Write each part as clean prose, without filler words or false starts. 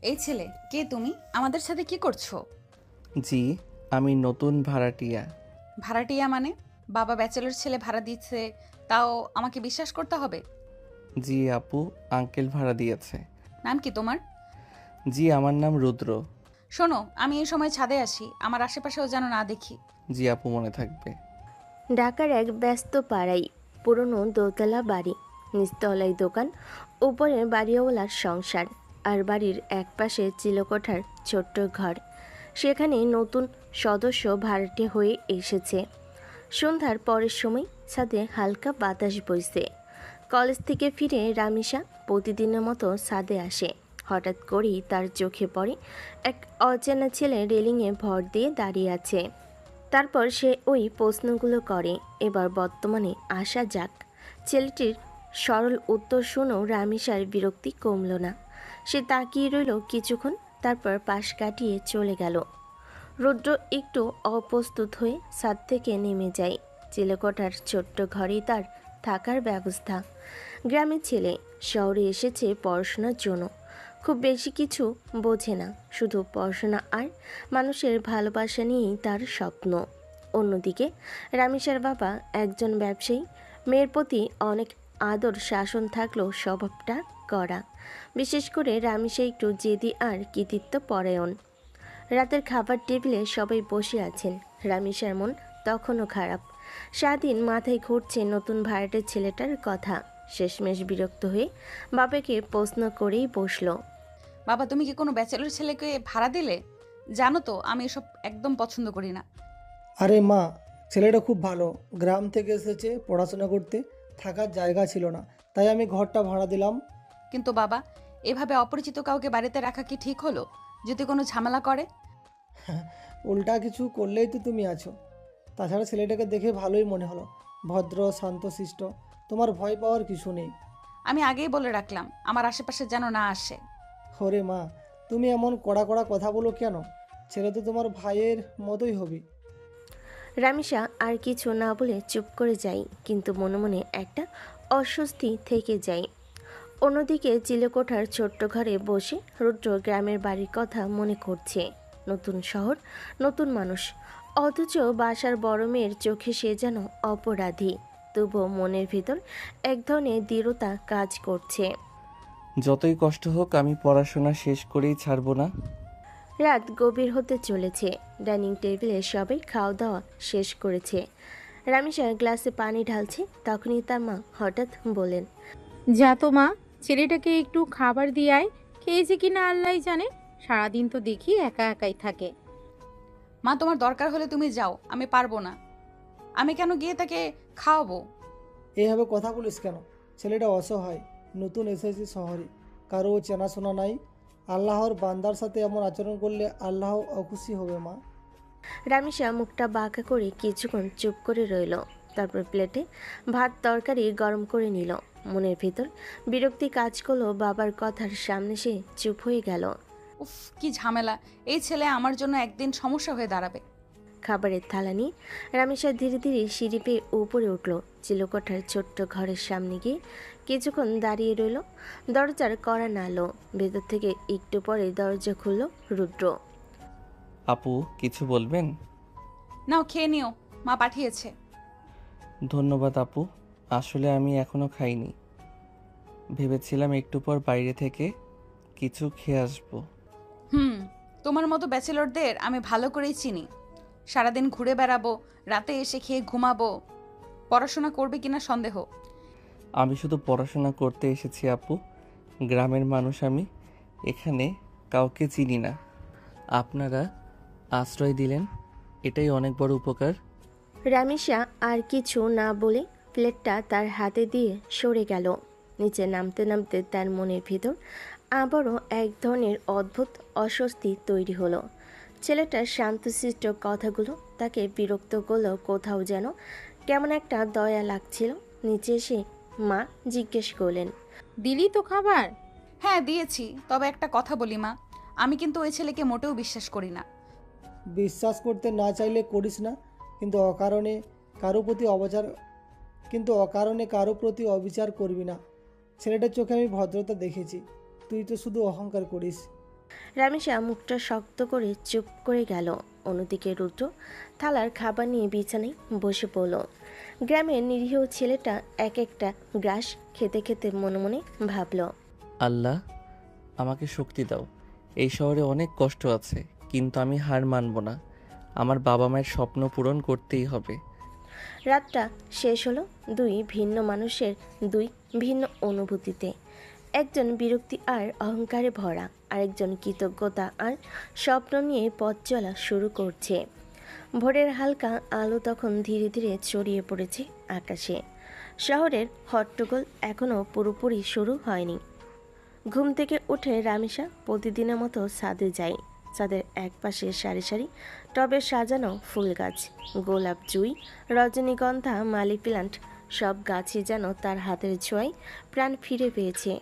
এই ছেলে কে তুমি? আমাদের সাথে কি করছো? জি, আমি নতুন ভাড়াটিয়া। ভাড়াটিয়া মানে? বাবা ব্যাচেলর ছেলে ভাড়া দিচ্ছে, তাও আমাকে বিশ্বাস করতে হবে? জি আপু, আঙ্কেল ভাড়া দিয়েছে। নাম কি তোমার? জি, আমার নাম রুদ্র। শোনো, আমি এই সময় ছাদে আসি, আমার আশেপাশেও যেন না দেখি। জি আপু, মনে থাকবে। ঢাকার এক ব্যস্ত পাড়ায় পুরনো দোতলা বাড়ি, নিচতলায় দোকান, উপরে বাড়িওয়ালার সংসার, আর বাড়ির একপাশে চিলকোঠার ছোট্ট ঘর। সেখানে নতুন সদস্য ভাড়াটে হয়ে এসেছে। সন্ধ্যার পরের সময় ছাদে হালকা বাতাস বইছে। কলেজ থেকে ফিরে রামিসা প্রতিদিনের মতো ছাদে আসে। হঠাৎ করেই তার চোখে পড়ে এক অচেনা ছেলে রেলিংয়ে ভর দিয়ে দাঁড়িয়ে আছে। তারপর সে ওই প্রশ্নগুলো করে। এবার বর্তমানে আসা যাক। ছেলেটির সরল উত্তর শুনেও রামিসার বিরক্তি কমল না। সে তাকিয়ে রইল কিছুক্ষণ, তারপর পাশ কাটিয়ে চলে গেল। রুদ্র একটু অপ্রস্তুত হয়ে ছাদ থেকে নেমে যায়। চিলেকোঠার ছোট্ট ঘরেই তার থাকার ব্যবস্থা। গ্রামের ছেলে, শহরে এসেছে পড়াশোনার জন্য। খুব বেশি কিছু বোঝে না, শুধু পড়াশোনা আর মানুষের ভালোবাসা নিয়েই তার স্বপ্ন। অন্যদিকে রামিসার বাবা একজন ব্যবসায়ী। মেয়ের প্রতি অনেক আদর শাসন থাকলেও স্বভাবটা কড়া। বিশেষ করে রামিসা একটু জেদি আর কৃতিত্ব পরায়ণ। রাতের খাবার টেবিলে সবাই বসে আছেন। রামিসার মন তখনও খারাপ। সারাদিন মাথায় ঘুরছে নতুন ভাড়াটের ছেলেটার কথা। শেষমেশ বিরক্ত হয়ে বাবাকে প্রশ্ন করেই বসলো। বাবা, তুমি কি কোনো ব্যাচেলর ছেলেকে ভাড়া দিলে? জানো তো আমি এসব একদম পছন্দ করি না। আরে মা, ছেলেটা খুব ভালো, গ্রাম থেকে এসেছে পড়াশোনা করতে, থাকার জায়গা ছিল না, তাই আমি ঘরটা ভাড়া দিলাম। কিন্তু বাবা, এভাবে অপরিচিত কাউকে বাড়িতে রাখা কি ঠিক হলো? যদি কোনো ঝামেলা করে? উল্টা কিছু করলেই তো তুমি আছো। তাছাড়া ছেলেটাকে দেখে ভালোই মনে হলো, ভদ্র শান্তশিষ্ট, তোমার ভয় পাওয়ার কিছু নেই। আমি আগেই বলে রাখলাম আমার আশেপাশে যেন না আসে। ওরে মা, তুমি এমন কড়া কড়া কথা বলো কেন? ছেলে তো তোমার ভাইয়ের মতোই হবে। রামিসা আর কিছু না বলে চুপ করে যায়, কিন্তু মনে মনে একটা অস্বস্তি থেকে যায়। অন্যদিকে চিলেকোঠার ছোট্ট ঘরে বসে রুদ্র গ্রামের বাড়ির কথা মনে করছে। নতুন শহর, নতুন মানুষ, অথচ বাসার বড় মেয়ের চোখে সে যেন অপরাধী। তবুও মনের ভিতর এক ধরনের দৃঢ়তা কাজ করছে। যতই কষ্ট হোক, আমি পড়াশোনা শেষ করেই ছাড়বো না। রাত গভীর হতে চলেছে। ডাইনিং টেবিলে সবাই খাওয়া দাওয়া শেষ করেছে। রামিসা গ্লাসে পানি ঢালছে, তখনই তার মা হঠাৎ বলেন, যা তো মা, ছেলেটাকে একটু খাবার দিয়ে আয়। খেয়েছে কিনা আল্লাহই জানে, সারাদিন তো দেখি একা একাই থাকে। মা, তোমার দরকার হলে তুমি যাও, আমি পারবো না। আমি কেন গিয়ে তাকে খাওয়াবো? এইভাবে কথা বলিস কেন? ছেলেটা অসহায়, নতুন এসেছে শহরে, কারো চেনাশোনা নাই। আল্লাহর বান্দার সাথে এমন আচরণ করলে আল্লাহ অখুশি হবে মা। রামিসা মুখটা বাঁকা করে কিছুক্ষণ চুপ করে রইল। তারপর প্লেটে ভাত তরকারি গরম করে নিল। মনের ভিতর বিরক্তি কাজ করলো। বাবার কথার সামনে সে চুপ হয়ে গেল। উফ, কি ঝামেলা! এই ছেলে আমার জন্য একদিন সমস্যা হয়ে দাঁড়াবে। খাবারের থালা নিয়ে রামিসা ধীরে ধীরে সিঁড়ি পেয়ে উপরে উঠল। চিলকোঠার ছোট্ট ঘরের সামনে গিয়ে কিছুক্ষণ দাঁড়িয়ে রইল। দরজার কড়া নাড়ল। ভেতর থেকে একটু পরে দরজা খুলল রুদ্র। আপু, কিছু বলবেন? নাও, খেয়ে নিও, মা পাঠিয়েছে। ধন্যবাদ আপু। আসলে আমি এখনো খাইনি। ভেবেছিলাম একটু পর বাইরে থেকে কিছু খেয়ে আসবো। হুম, তোমার মতো ব্যাচেলরদের আমি ভালো করেই চিনি। সারাদিন ঘুরে বেড়াবো, রাতে এসে খেয়ে ঘুমাবো, পড়াশোনা করবে কিনা সন্দেহ। আমি শুধু পড়াশোনা করতে এসেছি আপু। গ্রামের মানুষ আমি, এখানে কাউকে চিনি না। আপনারা আশ্রয় দিলেন, এটাই অনেক বড় উপকার। রামিসা আর কিছু না বলে প্লেটটা তার হাতে দিয়ে সরে গেল। নিচে নামতে নামতে তার মনের ভিতর আবারও এক ধরনের অদ্ভুত অস্বস্তি তৈরি হলো। ছেলেটার শান্তশিষ্ট কথাগুলো তাকে বিরক্ত করলেও কোথাও যেন কেমন একটা দয়া লাগছিল। নিচে এসে মা জিজ্ঞেস করলেন, দিলি তো খাবার? হ্যাঁ, দিয়েছি। তবে একটা কথা বলি মা, আমি কিন্তু ওই ছেলেকে মোটেও বিশ্বাস করি না। বিশ্বাস করতে না চাইলে করিস না, কিন্তু অকারণে কারো প্রতি অবিচার করবি না। ছেলেটার চোখে আমি ভদ্রতা দেখেছি, তুই তো শুধু অহংকার করিস। রামেশা মুখটা শক্ত করে চুপ করে গেল। অন্যদিকে রুদ্র থালার খাবার নিয়ে বিছানায় বসে পড়ল। গ্রামের নিরীহ ছেলেটা এক একটা গ্রাস খেতে খেতে মনে মনে ভাবল, আল্লাহ আমাকে শক্তি দাও। এই শহরে অনেক কষ্ট আছে, কিন্তু আমি হার মানব না। আমার বাবা মায়ের স্বপ্ন পূরণ করতেই হবে। রাতটা শেষ হলো দুই ভিন্ন মানুষের দুই ভিন্ন অনুভূতিতে। একজন বিরক্তি আর অহংকারে ভরা, আরেকজন কৃতজ্ঞতা আর স্বপ্ন নিয়ে পথ চলা শুরু করছে। ভোরের হালকা আলো তখন ধীরে ধীরে ছড়িয়ে পড়েছে আকাশে। শহরের হট্টগোল এখনও পুরোপুরি শুরু হয়নি। ঘুম থেকে উঠে রামেশা প্রতিদিনের মতো ছাদে যায়। ছাদের একপাশে সারি সারি টবে সাজানো ফুল গাছ, গোলাপ, জুঁই, রজনীগন্ধা, মালি প্ল্যান্ট, সব গাছই যেন তার হাতের ছোঁয়ায় প্রাণ ফিরে পেয়েছে।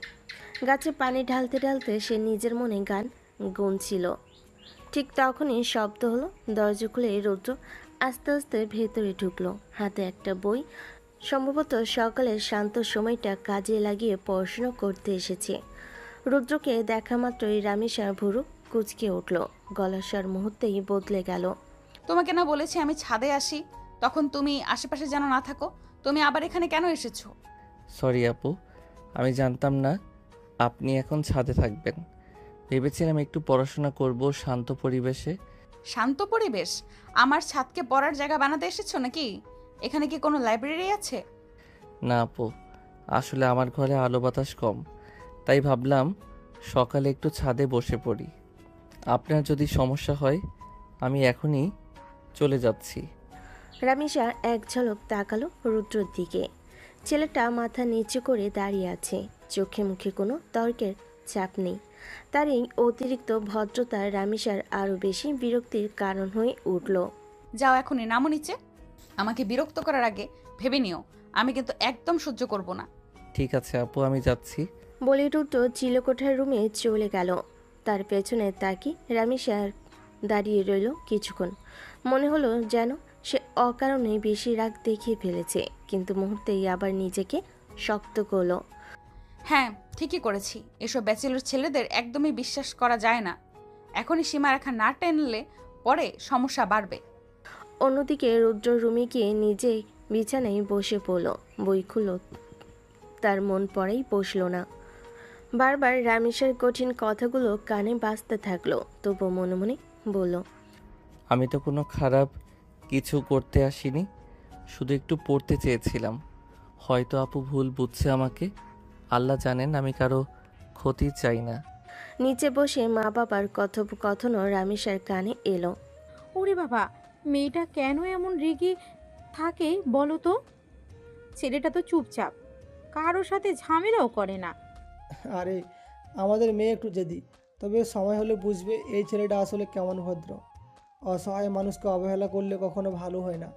গাছে পানি ঢালতে ঢালতে সে নিজের মনে গান গুনছিল। ঠিক তখনই শব্দ হলো। দরজা খুলে রৌদ্র আস্তে আস্তে ভেতরে ঢুকলো, হাতে একটা বই। সম্ভবত সকালের শান্ত সময়টা কাজে লাগিয়ে পড়াশোনা করতে এসেছে। রুদ্রকে দেখা মাত্রই রামেশার ভুরু কুঁচকে উঠল, গলার স্বর মুহূর্তেই বদলে গেল। তোমাকে না বলেছি আমি ছাদে আসি, তখন তুমি আশেপাশে যেন না থাকো। তুমি আবার এখানে কেন এসেছো? সরি আপু, আমি জানতাম না আপনি এখন ছাদে থাকবেন। ভেবেছিলাম একটু পড়াশোনা করব শান্ত পরিবেশে। শান্ত পরিবেশ? আমার ছাদকে পড়ার জায়গা বানাতে এসেছো নাকি? এখানে কি কোনো লাইব্রেরি আছে? না আপু, আসলে আমার ঘরে আলো বাতাস কম, তাই ভাবলাম সকালে একটু ছাদে বসে পড়ি। আপনার যদি সমস্যা হয় আমি এখনই চলে যাচ্ছি। রামিশা এক ঝলক তাকালো রুদ্রর দিকে। ছেলেটা মাথা নিচু করে দাঁড়িয়ে আছে, চোখে মুখে কোনো তর্কের চাপ নেই। তার এই অতিরিক্ত ভদ্রতা রামিশার আরও বেশি বিরক্তির কারণ হয়ে উঠল। যাও এখনই নামো নিচে। আমাকে বিরক্ত করার আগে ভেবে নিও, আমি কিন্তু একদম সহ্য করব না। ঠিক আছে আপু, আমি যাচ্ছি। বলে রুদ্র চিলকোঠার রুমে চলে গেল। তার পেছনে তাকি রামিশার দাঁড়িয়ে রইল কিছুক্ষণ। মনে হলো যেন সে অকারণে বেশি রাগ দেখিয়ে ফেলেছে, কিন্তু মুহূর্তেই আবার নিজেকে শক্ত করলো। হ্যাঁ, ঠিকই করেছি। এসব ব্যাচেলর ছেলেদের একদমই বিশ্বাস করা যায় না। এখনই সীমারেখা না টেনলে পরে সমস্যা বাড়বে। অন্যদিকে রুদ্র রুমে গিয়ে নিজে বিছানায় বসে পড়ল, বই খুলল। তার মন পড়েই বসল না। বারবার রামেশের কঠিন কথাগুলো কানে বাজতে থাকলো, তবু মনে মনে বলল, আমি তো কোনো খারাপ কিছু করতে আসিনি, শুধু একটু পড়তে চেয়েছিলাম। হয়তো আপু ভুল বুঝছে আমাকে। আল্লাহ জানেন আমি কারো ক্ষতি চাই না। নিচে বসে মা বাবার কথোপকথনও রামেশের কানে এলো। ওরে বাবা, মেয়েটা কেন এমন রেগে থাকে বলো তো? ছেলেটা তো চুপচাপ, কারোর সাথে ঝামেলাও করে না। আরে আমাদের মেয়ে একটু জেদি, তবে সময় হলে বুঝবে এই ছেলেটা আসলে কেমন ভদ্র। অসহায় মানুষকে অবহেলা করলে কখনো ভালো হয় না।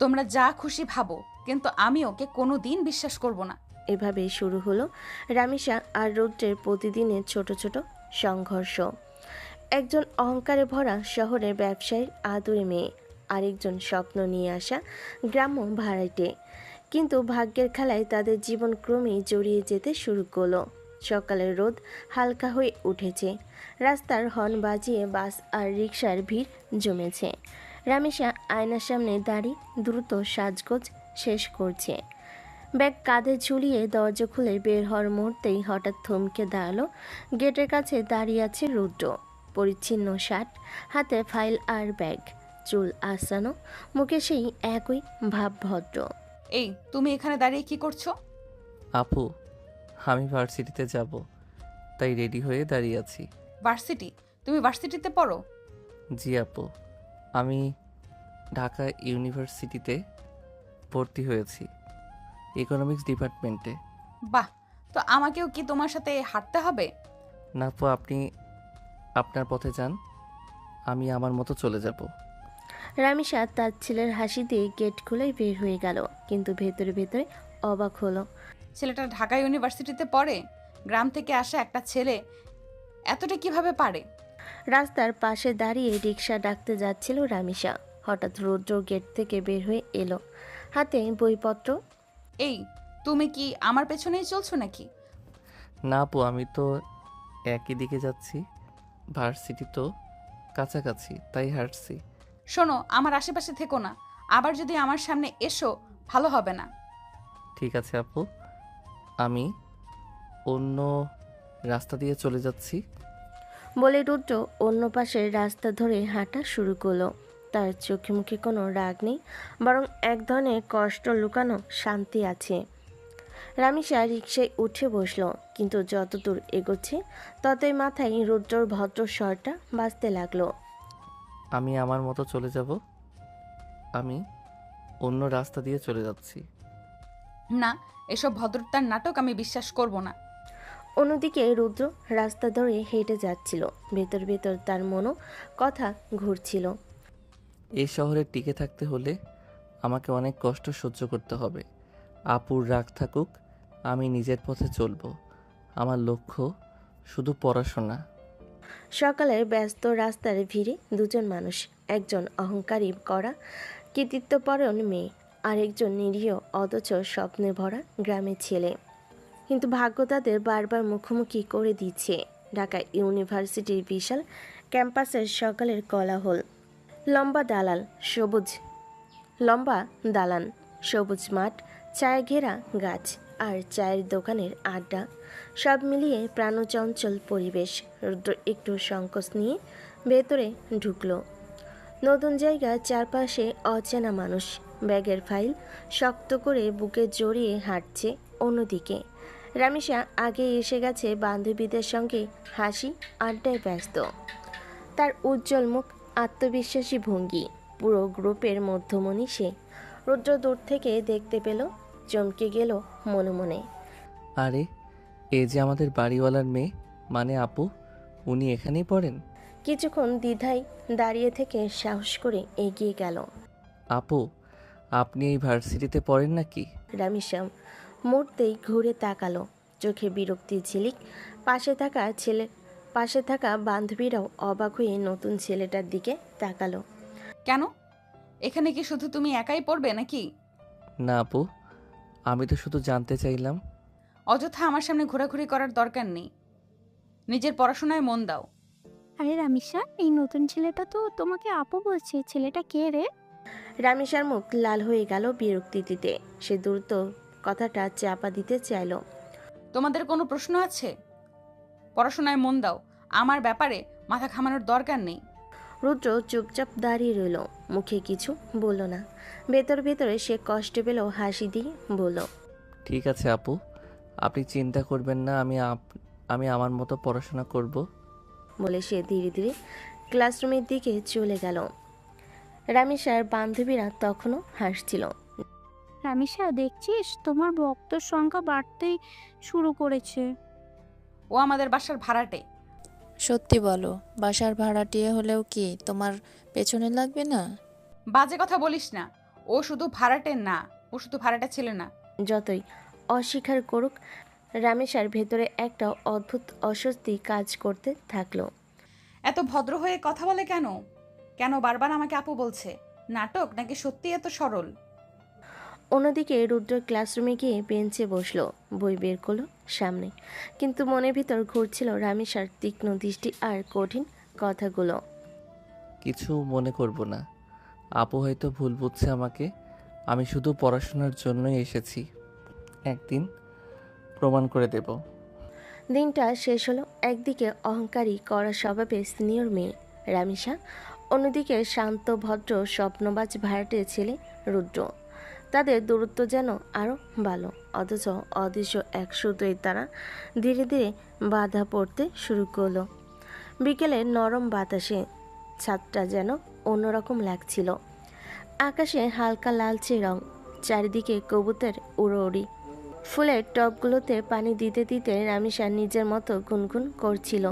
তোমরা যা খুশি ভাবো, কিন্তু আমি ওকে কোনো দিন বিশ্বাস করব না। এভাবেই শুরু হলো রামিশা আর রৌদ্রের প্রতিদিনের ছোট ছোট সংঘর্ষ। একজন অহংকারে ভরা শহরের ব্যবসায়ীর আদুরে মেয়ে, আরেকজন স্বপ্ন নিয়ে আসা গ্রাম্য ভাড়াটে। কিন্তু ভাগ্যের খেলায় তাদের জীবন ক্রমেই জড়িয়ে যেতে শুরু করলো। সকালের রোদ হালকা হয়ে উঠেছে, রাস্তার হর্ন বাজিয়ে বাস আর রিকশার ভিড় জমেছে। রামেশা আয়নার সামনে দাঁড়িয়ে দ্রুত সাজগোজ শেষ করছে। ব্যাগ কাঁধে ঝুলিয়ে দরজা খুলে বের হওয়ার মুহূর্তেই হঠাৎ থমকে দাঁড়ালো। গেটের কাছে দাঁড়িয়ে আছে রুদ্র, পরিচ্ছন্ন শার্ট, হাতে ফাইল আর ব্যাগ, চুল আসানো, মুখে সেই একই ভাবভদ্র। এই, তুমি এখানে দাঁড়িয়ে কি করছো? আপু, আমি ভার্সিটিতে যাব, তাই রেডি হয়ে দাঁড়িয়ে আছি। ভার্সিটি? তুমি ভার্সিটিতে পড়ো? জি আপু, আমি ঢাকা ইউনিভার্সিটিতে ভর্তি হয়েছি, ইকোনমিক্স ডিপার্টমেন্টে। বাহ, তো আমাকেও কি তোমার সাথে হাঁটতে হবে? না আপু, আপনি আপনার পথে যান, আমি আমার মতো চলে যাব। রামিশা তার ছেলের হাসি দিয়ে গেট খুলে বের হয়ে গেল, কিন্তু ভেতরে ভেতরে অবাক হলো। ছেলেটা ঢাকা ইউনিভার্সিটিতে পড়ে? গ্রাম থেকে আসা একটা ছেলে এতটা কিভাবে পারে? রাস্তার পাশে দাঁড়িয়ে রিকশা ডাকতে যাচ্ছিল রামিশা। হঠাৎ রৌদ্র গেট থেকে বের হয়ে এলো, হাতে বইপত্র। এই, তুমি কি আমার পেছনেই চলছো নাকি? না আপু, আমি তো একই দিকে যাচ্ছি, ভার্সিটি তো কাছাকাছি, তাই হাঁটছি। শোনো, আমার আশেপাশে থেকো না। আবার যদি আমার সামনে এসো, ভালো হবে না। ঠিক আছে আপু, আমি অন্য রাস্তা দিয়ে চলে যাচ্ছি। বলে রুদ্র অন্য পাশের রাস্তা ধরে হাঁটা শুরু করলো। তার চোখে মুখে কোনো রাগ নেই, বরং এক ধরনের কষ্ট লুকানো শান্তি আছে। রামিসা রিকশায় উঠে বসলো, কিন্তু যতদূর এগোচ্ছে ততই মাথায় রুদ্রর ভদ্র স্বরটা বাজতে লাগলো। আমি আমার মতো চলে যাব, আমি অন্য রাস্তা দিয়ে চলে যাচ্ছি। না, এসব ভদ্রতার নাটক আমি বিশ্বাস করব না। অন্যদিকে রুদ্র রাস্তা ধরে হেঁটে যাচ্ছিল, ভেতর ভেতর তার মনও কথা ঘুরছিল। এই শহরে টিকে থাকতে হলে আমাকে অনেক কষ্ট সহ্য করতে হবে। আপুর রাগ থাকুক, আমি নিজের পথে চলবো। আমার লক্ষ্য শুধু পড়াশোনা। সকালের ব্যস্ত রাস্তার ভিড়ে দুজন মানুষ, একজন অহংকারী করা কৃতিত্বপরায়ণ মেয়ে, আর একজন নিরীহ অথচ স্বপ্নে ভরা গ্রামের ছেলে। কিন্তু ভাগ্য তাদের বারবার মুখোমুখি করে দিচ্ছে। ঢাকা ইউনিভার্সিটির বিশাল ক্যাম্পাসের সকালের কোলাহল। লম্বা দালাল সবুজ লম্বা দালান, সবুজ মাঠ, চায়ে ঘেরা গাছ আর চায়ের দোকানের আড্ডা, সব মিলিয়ে প্রাণচঞ্চল পরিবেশ। রুদ্র একটু সংকোচ নিয়ে ভেতরে ঢুকলো। নতুন জায়গা, চারপাশে অচেনা মানুষ, ব্যাগের ফাইল শক্ত করে বুকে জড়িয়ে হাঁটছে। অন্যদিকে রামিসা আগে এসে গেছে, বান্ধবীদের সঙ্গে হাসি আড্ডায় ব্যস্ত। তার উজ্জ্বল মুখ, আত্মবিশ্বাসী ভঙ্গি, পুরো গ্রুপের মধ্যমণি সে। রুদ্র দূর থেকে দেখতে পেল, চমকে গেল মনে মনে। আরে, এ যে আমাদের বাড়িওয়ালার মেয়ে, মানে আপু। উনি এখানেই পড়েন? কিছুক্ষণ দ্বিধায় দাঁড়িয়ে থেকে সাহস করে এগিয়ে গেল। আপু, আপনি এই ভার্সিটিতে পড়েন নাকি? রামিসা মুহূর্তেই ঘুরে তাকালো, চোখে বিরক্তি ঝিলিক। পাশে থাকা বান্ধবীরাও অবাক হয়ে নতুন ছেলেটার দিকে তাকালো। কেন? এখানে কি শুধু তুমি একাই পড়বে নাকি? না আপু, আমি তো শুধু জানতে চাইলাম। অযথা আমার সামনে ঘোরাঘুরি করার দরকার নেই। নিজের পড়াশোনায় মন দাও। আরে রামিসা, এই নতুন ছেলেটা তো তোমাকে আপু বলছে, ছেলেটা কে রে? রামিসার মুখ লাল হয়ে গেল বিরক্তিতে। সে দ্রুত কথাটা চাপা দিতে চাইল। তোমাদের কোনো প্রশ্ন আছে? পড়াশোনায় মন দাও, আমার ব্যাপারে মাথা ঘামানোর দরকার নেই। রুদ্র চুপচাপ দাঁড়িয়ে রইল, মুখে কিছু বলল না। ভেতর ভেতরে সে কষ্ট পেল, হাসি দিয়ে বলল, ঠিক আছে আপু, আপনি চিন্তা করবেন না, আমি আমার মতো পড়াশোনা করব। বলে সে ধীরে ধীরে ক্লাসরুমের দিকে চলে গেল। রামিসার বান্ধবীরা তখনও হাসছিল। রামিসা, দেখছিস তোমার ভক্তর সংখ্যা বাড়তেই শুরু করেছে। ও আমাদের বাসার ভাড়াটে। সত্যি বলো, বাসার ভাড়াটিয়া হলেও কি তোমার পেছনে লাগবে না? বাজে কথা বলিস না। ও শুধু ভাড়াটে না, ও শুধু ভাড়াটে ছেলে না। যতই অস্বীকার করুক, রামেশার ভেতরে একটা অদ্ভুত অস্বস্তি কাজ করতে থাকলো। এত ভদ্র হয়ে কথা বলে কেন? কেন বারবার আমাকে আপু বলছে? নাটক নাকি সত্যি এত সরল? অন্যদিকে রুদ্র ক্লাসরুমে গিয়ে বেঞ্চে বসলো, বই বের করলো সামনে, কিন্তু মনের ভিতর ঘুরছিল রামেশার তীক্ষ্ণ দৃষ্টি আর কঠিন কথাগুলো। কিছু মনে করব না, আপু হয়তো ভুল বুঝছে আমাকে। আমি শুধু পড়াশোনার জন্যই এসেছি, একদিন প্রমাণ করে দেব। দিনটা শেষ হলো। একদিকে অহংকারী কড়া স্বভাবের সিনিয়র মেয়ে রামিসা, অন্যদিকে শান্ত ভদ্র স্বপ্নবাজ ভাড়াটে ছেলে রুদ্র। তাদের দূরত্ব যেন আরও ভালো, অথচ অদৃশ্য এক সুতোয় তারা ধীরে ধীরে বাধা পড়তে শুরু করলো। বিকেলে নরম বাতাসে ছাদটা যেন অন্যরকম লাগছিল। আকাশে হালকা লালচে রং, চারিদিকে কবুতর উড়োউড়ি। ফুলের টবগুলোতে পানি দিতে দিতে রামিসা নিজের মতো গুনগুন করছিল।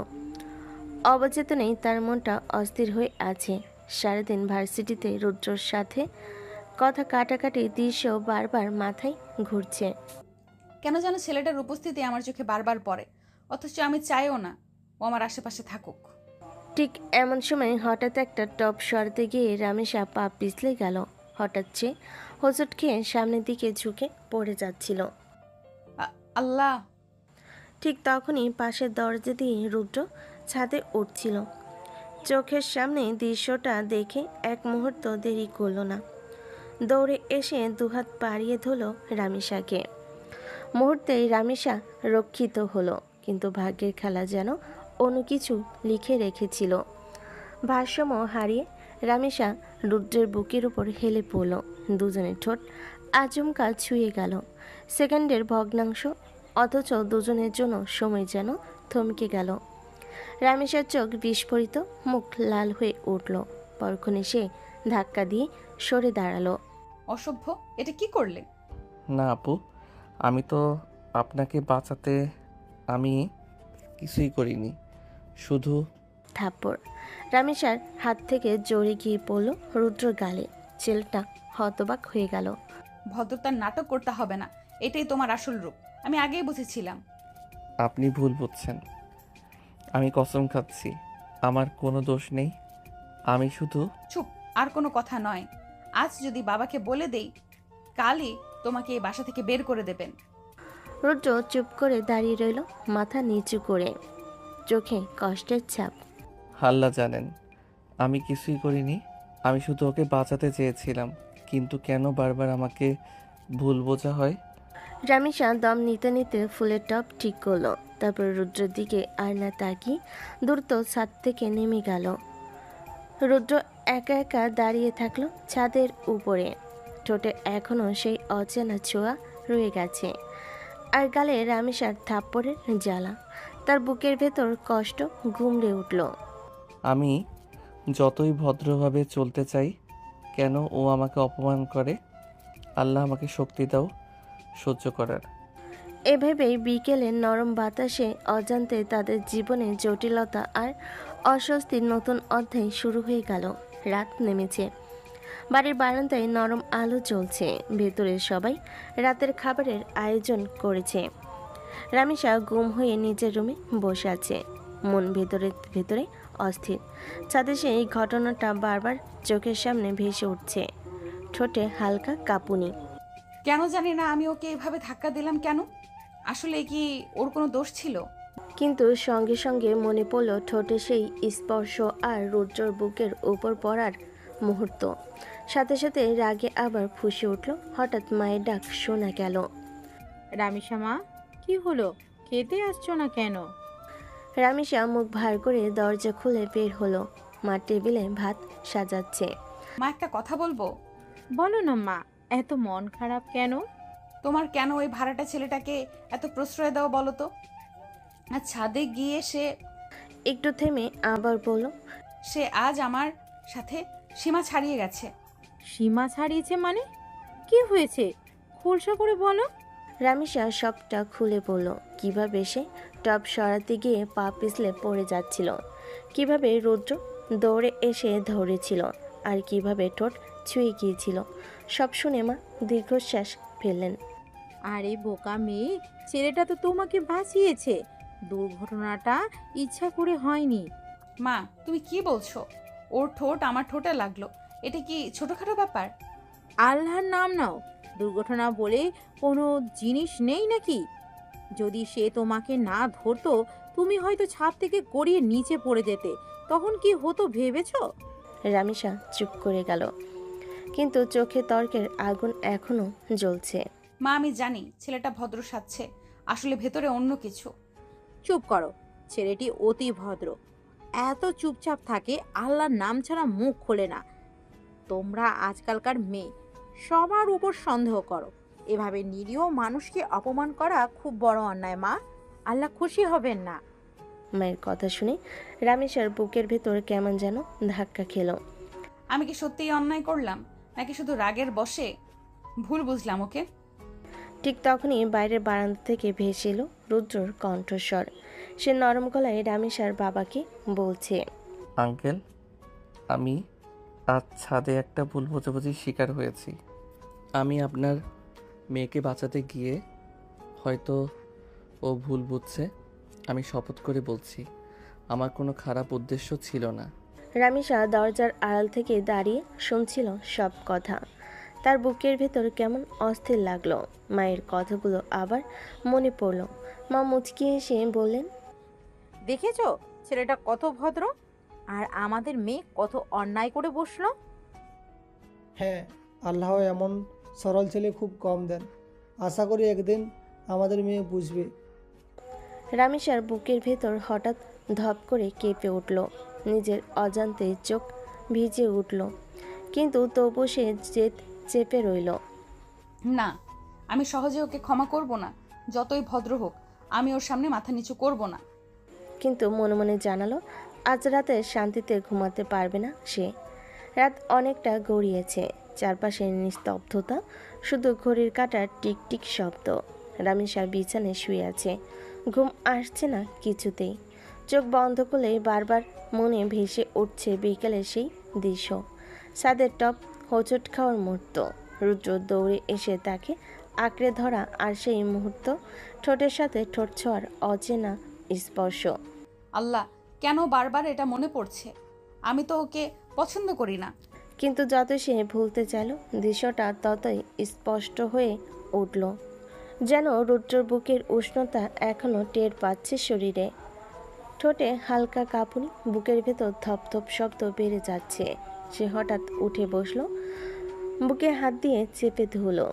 অবচেতনেই তার মনটা অস্থির হয়ে আছে। সারাদিন ভার্সিটিতে রুদ্রর সাথে কথা কাটাকাটি দৃশ্য বারবার মাথায় ঘুরছে। কেন যেন ছেলেটার উপস্থিতি আমার চোখে বারবার পড়ে, অথচ আমি চাইও না ও আমার আশেপাশে থাকুক। ঠিক এমন সময় হঠাৎ একটা টব সরাতে গিয়ে রামেশা পা পিছলে গেল। হঠাৎ সে হোঁচট খেয়ে সামনের দিকে ঝুঁকে পড়ে যাচ্ছিল। আল্লাহ! ঠিক তখনই পাশের দরজা দিয়ে রুদ্র ছাদে উঠছিল। চোখের সামনে দৃশ্যটা দেখে এক মুহূর্ত দেরি করলো না। দৌড়ে এসে দুহাত বাড়িয়ে ধরল রামিসাকে। মুহূর্তেই রামিসা রক্ষিত হলো, কিন্তু ভাগ্যের খেলা যেন অন্য কিছু লিখে রেখেছিল। ভারসাম্য হারিয়ে রামিসা রুদ্রের বুকের উপর হেলে পড়ল। দুজনের ঠোঁট আচমকা ছুঁয়ে গেল। সেকেন্ডের ভগ্নাংশ, অথচ দুজনের জন্য সময় যেন থমকে গেল। রামিসার চোখ বিস্ফোরিত, মুখ লাল হয়ে উঠল। পরক্ষণে সে ধাক্কা দিয়ে সরে দাঁড়ালো। অসভ্য, এটা কি করলে? না আপু, আমি তো আপনাকে বাঁচাতে আমি কিছুই করিনি, শুধু থাপ্পড় রামিসার হাত থেকে জোরে গিয়ে পড়ল রুদ্র গালে। ছেলেটা হতবাক হয়ে গেল। ভদ্রতার নাটক করতে হবে না, এটাই তোমার আসল রূপ। আমি আগেই বুঝেছিলাম। আপনি ভুল বুঝছেন। আমি কসম খাচ্ছি আমার কোনো দোষ নেই। আমি শুধু চুপ, আর কোনো কথা নয়। আজ যদি বাবাকে বলে দেই, কালই তোমাকে এই বাসা থেকে বের করে দেবেন। রুদ্র চুপ করে দাঁড়িয়ে রইল, মাথা নিচু করে, চোখে কষ্টের ছাপ। আল্লাহ জানেন আমি কিছুই করিনি। আমি শুধু ওকে বাঁচাতে চেয়েছিলাম, কিন্তু কেন বারবার আমাকে ভুল বোঝা হয়। রামিসা দম নিতে নিতে ফুলের টপ ঠিক করলো, তারপর রুদ্রের দিকে আর না তাকিয়ে দ্রুত ছাদ থেকে নেমে গেল। রুদ্র একা একা দাঁড়িয়ে থাকলো ছাদের উপরে। ঠোঁটে এখনো সেই অচেনা ছোঁয়া রয়ে গেছে, আর গালে রামিসার থাপ্পড়ের জ্বালা। তার বুকের ভেতর কষ্ট গুমড়ে উঠল। আমি যতই ভদ্রভাবে চলতে চাই, কেন ও আমাকে অপমান করে? আল্লাহ আমাকে শক্তি দাও সহ্য করার। এভাবেই বিকেলে নরম বাতাসে অজান্তে তাদের জীবনে জটিলতা আর অস্বস্তির নতুন অধ্যায় শুরু হয়ে গেল। রাত নেমেছে, বাড়ির বারান্দায় নরম আলো জ্বলছে। ভেতরে সবাই রাতের খাবারের আয়োজন করেছে। রামিসা গুম হয়ে নিজের রুমে বসে আছে, মন ভেতরে ভেতরে অস্থির। ছাদে সেই ঘটনাটা বারবার চোখের সামনে ভেসে উঠছে, ঠোঁটে হালকা কাঁপুনি। কেন জানি না আমি ওকে এভাবে ধাক্কা দিলাম কেন? আসলে কি ওর কোনো দোষ ছিল? কিন্তু সঙ্গে সঙ্গে মনে পড়ল ঠোঁটে সেই স্পর্শ আর রুদ্রর বুকের উপর পড়ার মুহূর্ত। সাথে সাথে রাগে আবার ফুঁসে উঠল। হঠাৎ মায়ের ডাক শোনা গেল। রামিসা মা, কি হলো? খেতে আসছো না কেন? রামিসা মুখ ভার করে দরজা খুলে বের হলো। মা টেবিলে ভাত সাজাচ্ছে। মা, একটা কথা বলবো? বলো না মা, এত মন খারাপ কেন? তোমার কেন ওই ভাড়াটা ছেলেটাকে এত প্রশ্রয় দাও বলো তো? আর ছাদে গিয়ে একটু থেমে আবার বলল, সে আজ আমার সাথে সীমা ছাড়িয়ে গেছে। সীমা ছাড়িয়েছে মানে? কি হয়েছে? খোলসা করে বলো। রামিসা সবটা খুলে বলল। কিভাবে সে টপ সরাতে গিয়ে পা পিছলে পড়ে যাচ্ছিল, কিভাবে রুদ্র দৌড়ে এসে ধরেছিল, আর কিভাবে ঠোঁট ছুঁয়ে গিয়েছিল। সব শুনে মা দীর্ঘশ্বাস ফেললেন। আরে বোকা মেয়ে, ছেলেটা তো তোমাকে বাঁচিয়েছে। দুর্ঘটনাটা ইচ্ছা করে হয়নি। মা, তুমি কি বলছো? ওর ঠোঁট আমার ঠোঁটে লাগলো, এটা কি ছোটখাটো ব্যাপার? আল্লাহর নাম নাও, দুর্ঘটনা বলে কোনো জিনিস নেই নাকি? যদি সে তোমাকে না ধরতো, তুমি হয়তো ছাদ থেকে গড়িয়ে নিচে পড়ে যেতে। তখন কি হতো ভেবেছো? রামিসা চুপ করে গেল, কিন্তু চোখে তর্কের আগুন এখনো জ্বলছে। মা, আমি জানি ছেলেটা ভদ্র সাজছে, আসলে ভেতরে অন্য কিছু। চুপ করো, ছেলেটি অতি ভদ্র। এত চুপচাপ থাকে, আল্লাহর নাম ছাড়া মুখ খোলে না। তোমরা আজকালকার মেয়ে সবার উপর সন্দেহ করো। এভাবে নিরীহ মানুষকে অপমান করা খুব বড় অন্যায় মা। আল্লাহ খুশি হবেন না। মায়ের কথা শুনে রামেশার বুকের ভেতর কেমন যেন ধাক্কা খেলো। আমি কি সত্যিই অন্যায় করলাম, নাকি শুধু রাগের বশে ভুল বুঝলাম ওকে? ঠিক তখনই বাইরের বারান্দা থেকে ভেসে এলো রুদ্রর কণ্ঠস্বর। সে নরম গলায় রামেশার বাবাকে বলছে, আঙ্কেল, আমি আজ ছাদে একটা ভুল বোঝাবুঝির শিকার হয়েছি। আমি আপনার মেয়েকে বাঁচাতে গিয়ে হয়তো ও ভুল বুঝছে। আমি শপথ করে বলছি আমার কোনো খারাপ উদ্দেশ্য ছিল না। রামেশা দরজার আড়াল থেকে দাঁড়িয়ে শুনছিল সব কথা। তার বুকের ভেতর কেমন অস্থির লাগলো। মায়ের কথাগুলো আবার মনে পড়ল। মা মুচকি এসে বললেন, দেখেছো, ছেলেটা কত ভদ্র, আর আমাদের মেয়ে কত অন্যায় করে বসলো। হ্যাঁ, আল্লাহ এমন সরল ছেলে খুব কম দেন। আশা করি একদিন আমাদের মেয়ে বুঝবে। রামেশার বুকের ভেতর হঠাৎ ধপ করে কেঁপে উঠল। নিজের অজান্তে চোখ ভিজে উঠল, কিন্তু তবু সে জেদ চেপে রইল। না, আমি সহজে ওকে ক্ষমা করব না। যতই ভদ্র হোক, আমি ওর সামনে মাথা নিচু করব না। কিন্তু মনে মনে জানালো আজ রাতে শান্তিতে ঘুমাতে পারবে না সে। রাত অনেকটা গড়িয়েছে, চারপাশে নিস্তব্ধতা, শুধু ঘড়ির কাঁটার টিকটিক শব্দ। রামেশা বিছানায় শুয়ে আছে, ঘুম আসছে না কিছুতেই। চোখ বন্ধ করলেই বারবার মনে ভেসে উঠছে বিকেলের সেই দৃশ্য, সাদের টপ, হোঁচট খাওয়ার মুহূর্ত, রুদ্র দৌড়ে এসে তাকে আঁকড়ে ধরা, আর সেই মুহূর্ত ঠোঁটের সাথে ঠোঁট ছোঁয়ার অচেনা স্পর্শ। আল্লাহ, কেন বারবার এটা মনে পড়ছে? আমি তো ওকে পছন্দ করি না। কিন্তু যত সে ভুলতে চাইল, দৃশ্যটা ততই স্পষ্ট হয়ে উঠল, যেন রুদ্রর বুকের উষ্ণতা এখনো টের পাচ্ছে শরীরে। ঠোঁটে হালকা কাঁপুনি, বুকের ভেতর ধপধপ শব্দ বেড়ে যাচ্ছে। সে হঠাৎ উঠে বসলো, বুকে হাত দিয়ে চেপে ধুলো।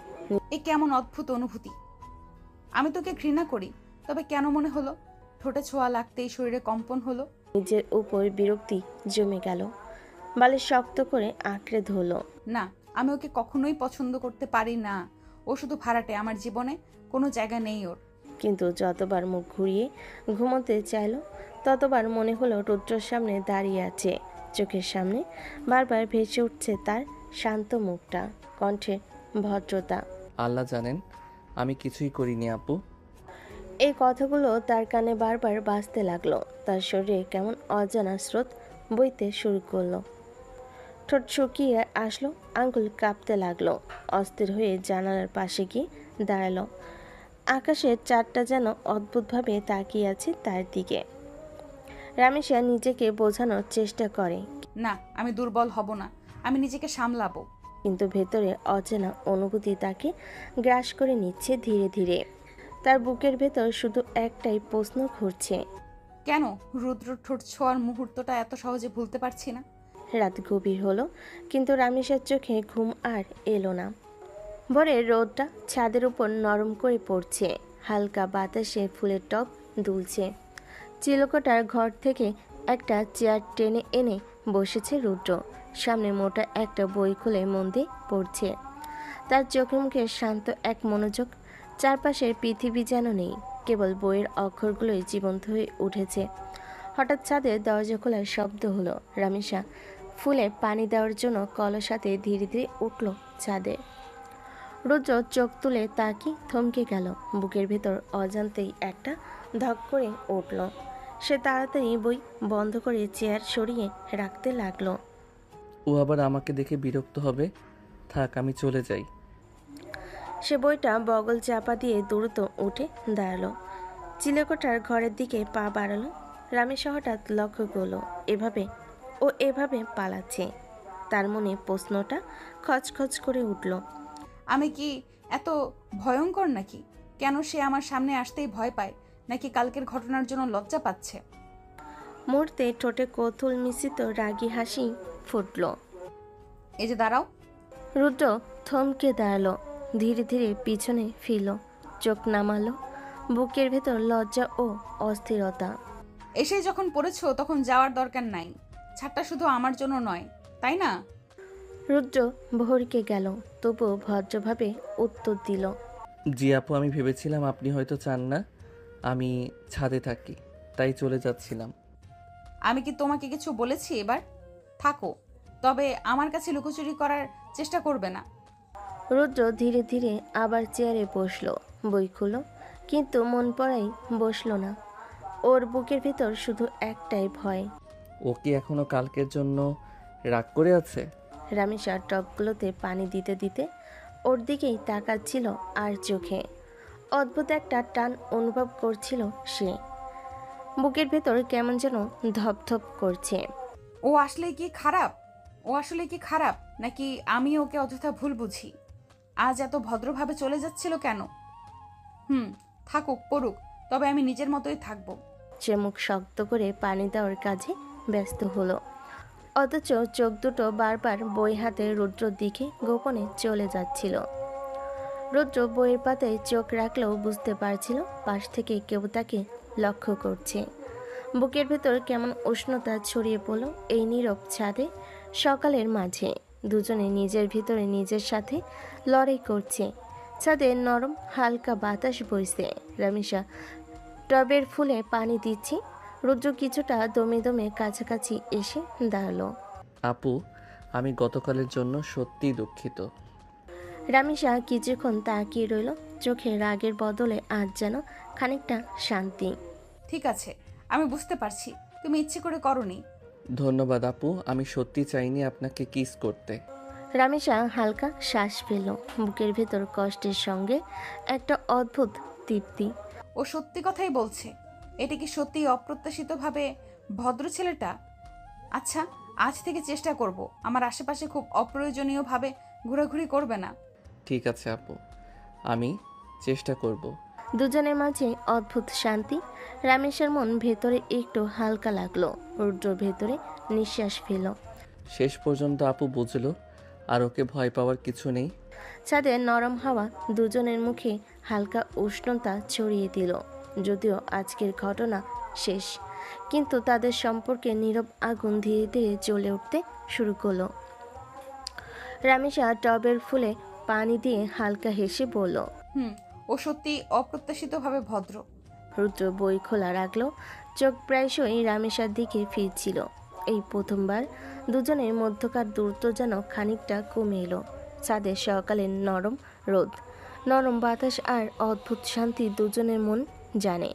এ কেমন অদ্ভুত অনুভূতি! আমি তোকে ঘৃণা করি, তবে কেন মনে হলো? ঠোঁটে ছোঁয়া লাগতেই শরীরে কম্পন হলো। নিজের উপর বিরক্তি জমে গেল, বালে শক্ত করে আঁকড়ে ধরল। না, আমি ওকে কখনোই পছন্দ করতে পারি না। ও শুধু ভাড়াটে, আমার জীবনে কোনো জায়গা নেই ওর। কিন্তু যতবার মুখ ঘুরিয়ে ঘুমোতে চাইল, ততবার মনে হলো রুদ্রর সামনে দাঁড়িয়ে আছে। চোখের সামনে বারবার ভেসে উঠছে তার শান্ত মুখটা, কণ্ঠে ভদ্রতা। আল্লাহ জানেন আমি কিছুই করিনি আপু। এই কথাগুলো তার কানে বারবার বাজতে লাগলো। তার শরীরে কেমন অজানা স্রোত বইতে শুরু করলো। ঠোঁট শুকিয়ে আসলো, আঙ্গুল কাঁপতে লাগলো। অস্থির হয়ে জানালার পাশে গিয়ে দাঁড়ালো। আকাশের চাঁদটা যেন অদ্ভুতভাবে তাকিয়ে আছে তার দিকে। রামেশা নিজেকে বোঝানোর চেষ্টা করে, না, আমি দুর্বল হব না, আমি নিজেকে সামলাবো। কিন্তু ভেতরে অচেনা অনুভূতি তাকে গ্রাস করে নিচ্ছে ধীরে ধীরে। তার বুকের ভেতর শুধু একটাই প্রশ্ন ঘুরছে, কেন রুদ্র ঠোঁট ছোঁয়ার মুহূর্তটা এত সহজে ভুলতে পারছি না? রাত গভীর হলো, কিন্তু রামেশার চোখে ঘুম আর এলো না। ভোরের রোদটা ছাদের উপর নরম করে পড়ছে, হালকা বাতাসে ফুলের টব দুলছে। চিলকোটার ঘর থেকে একটা চেয়ার টেনে এনে বসেছে রুদ্র। সামনে মোটা একটা বই খুলে মন দিয়ে পড়ছে। তার চোখে মুখে শান্ত এক মনোযোগ। চারপাশের পৃথিবী যেন নেই, কেবল বইয়ের অক্ষরগুলোই জীবন্ত হয়ে উঠেছে। হঠাৎ ছাদের দরজা খোলার শব্দ হলো। রামেশা ফুলে পানি দেওয়ার জন্য কলস হাতে ধীরে ধীরে উঠল ছাদে। রুদ্র চোখ তুলে তাকিয়ে থমকে গেল। বুকের ভেতর অজান্তেই একটা ধক করে উঠল। সে তাড়াতাড়ি বই বন্ধ করে চেয়ার সরিয়ে রাখতে লাগলো। ও আবার আমাকে দেখে বিরক্ত হবে, থাক আমি চলে যাই। সে বইটা বগল চাপা দিয়ে দ্রুত উঠে দাঁড়ালো, চিলেকোঠার ঘরের দিকে পা বাড়ালো। রামেশা হঠাৎ লক্ষ্য করলো এভাবে পালাচ্ছে। তার মনে প্রশ্নটা খচখচ করে উঠল, আমি কি এত ভয়ঙ্কর নাকি? কেন সে আমার সামনে আসতেই ভয় পায়? নাকি কালকের ঘটনার জন্য লজ্জা পাচ্ছে? মুহূর্তে ঠোঁটে কৌতূহল মিশ্রিত রাগী হাসি ফুটল। এই যে দাঁড়াও। রুদ্র থমকে দাঁড়ালো, ধীরে ধীরে পিছনে ফিরল, চোখ নামালো। বুকের ভেতর লজ্জা ও অস্থিরতা। এসে যখন পড়েছো তখন যাওয়ার দরকার নাই। ছাড়টা শুধু আমার জন্য নয়, তাই না? রুদ্র ভরকে গেল, তবুও ভদ্রভাবে উত্তর দিল, জি আপু, আমি ভেবেছিলাম আপনি হয়তো চান না আমি ছাদে থাকি, তাই চলে যাচ্ছিলাম। আমি কি তোমাকে কিছু বলেছি? এবার থাকো, তবে আমার কাছে লুকোচুরি করার চেষ্টা করবে না। রুদ্র ধীরে ধীরে আবার চেয়ারে বসলো, বই খুলো, কিন্তু মন পড়াই বসলো না। ওর বুকের ভিতর শুধু একটাই ভয়। ও কি এখনো কালকের জন্য রাগ করে আছে? রামেশা টবগুলোতে পানি দিতে দিতে ওর দিকেই তাকাচ্ছিল, আর চোখে অদ্ভুত একটা টান অনুভব করছিল সে। বুকের ভেতর কেমন যেন ধপধপ করছে। ও আসলে কি খারাপ? ও আসলে কি খারাপ, নাকি আমি ওকে অযথা ভুল বুঝি? আজ এত ভদ্রভাবে চলে যাচ্ছিল কেন? থাকুক, পড়ুক, তবে আমি নিজের মতোই থাকবো। সে মুখ শক্ত করে পানি দেওয়ার কাজে ব্যস্ত হলো, অথচ চোখ দুটো বারবার বই হাতে রুদ্রর দিকে গোপনে চলে যাচ্ছিল। রুদ্র বইয়ের পাতায় চোখ রাখলেও বুঝতে পারছিল পাশ থেকে কেউ তাকে লক্ষ্য করছে। বুকের ভেতর কেমন উষ্ণতা ছড়িয়ে পড়ল এই নীরব ছাদে সকালের মাঝে। দুজনে নিজের ভিতরে নিজের সাথে লড়াই করছে। ছাদে নরম হালকা বাতাস বইছে। রামিসা টবের ফুলে পানি দিচ্ছে। রুদ্র কিছুটা দমে দমে কাছাকাছি এসে দাঁড়ালো। আপু, আমি গতকালের জন্য সত্যিই দুঃখিত। রামিসা কিছুক্ষণ তাকিয়ে রইল, চোখে রাগের বদলে আজ যেন খানিকটা শান্তি। ঠিক আছে, আমি বুঝতে পারছি তুমি ইচ্ছে করে করনি। ধন্যবাদ আপু, আমি সত্যি চাইনি আপনাকে কিস করতে। রামিসা হালকা শ্বাস ফেলল, বুকের ভেতর কষ্টের সঙ্গে একটা অদ্ভুত তৃপ্তি। ও সত্যি কথাই বলছে। এটা কি সত্যিই অপ্রত্যাশিতভাবে ভদ্র ছেলেটা? আচ্ছা, আজ থেকে চেষ্টা করব আমার আশেপাশে খুব অপ্রয়োজনীয়ভাবে ঘোরাঘুরি করবে না। ঠিক আছে আপু, আমি চেষ্টা করব। দুজনের মাঝে অদ্ভুত শান্তি। রামেশের মন ভেতরে একটু হালকা লাগলো, রুদ্র ভেতরে নিঃশ্বাস ফেল। শেষ পর্যন্ত আপু বুঝলো আর ওকে ভয় পাওয়ার কিছু নেই। ছাদে নরম হাওয়া দুজনের মুখে হালকা উষ্ণতা ছড়িয়ে দিল। যদিও আজকের ঘটনা শেষ, কিন্তু তাদের সম্পর্কে নীরব আগুন ধীরে ধীরে জ্বলে উঠতে শুরু করলো। রামিসা টবের ফুলে পানি দিয়ে হালকা হেসে বলল, ও সত্যি অপ্রত্যাশিতভাবে ভদ্র। রুদ্র বই খোলা রাখলো, চোখ প্রায়শই রামেশার দিকে ফিরছিল। এই প্রথমবার দুজনের মধ্যকার দূরত্ব যেন খানিকটা কমে এলো। ছাদের সকালের নরম রোদ, নরম বাতাস আর অদ্ভুত শান্তি দুজনের মন জানে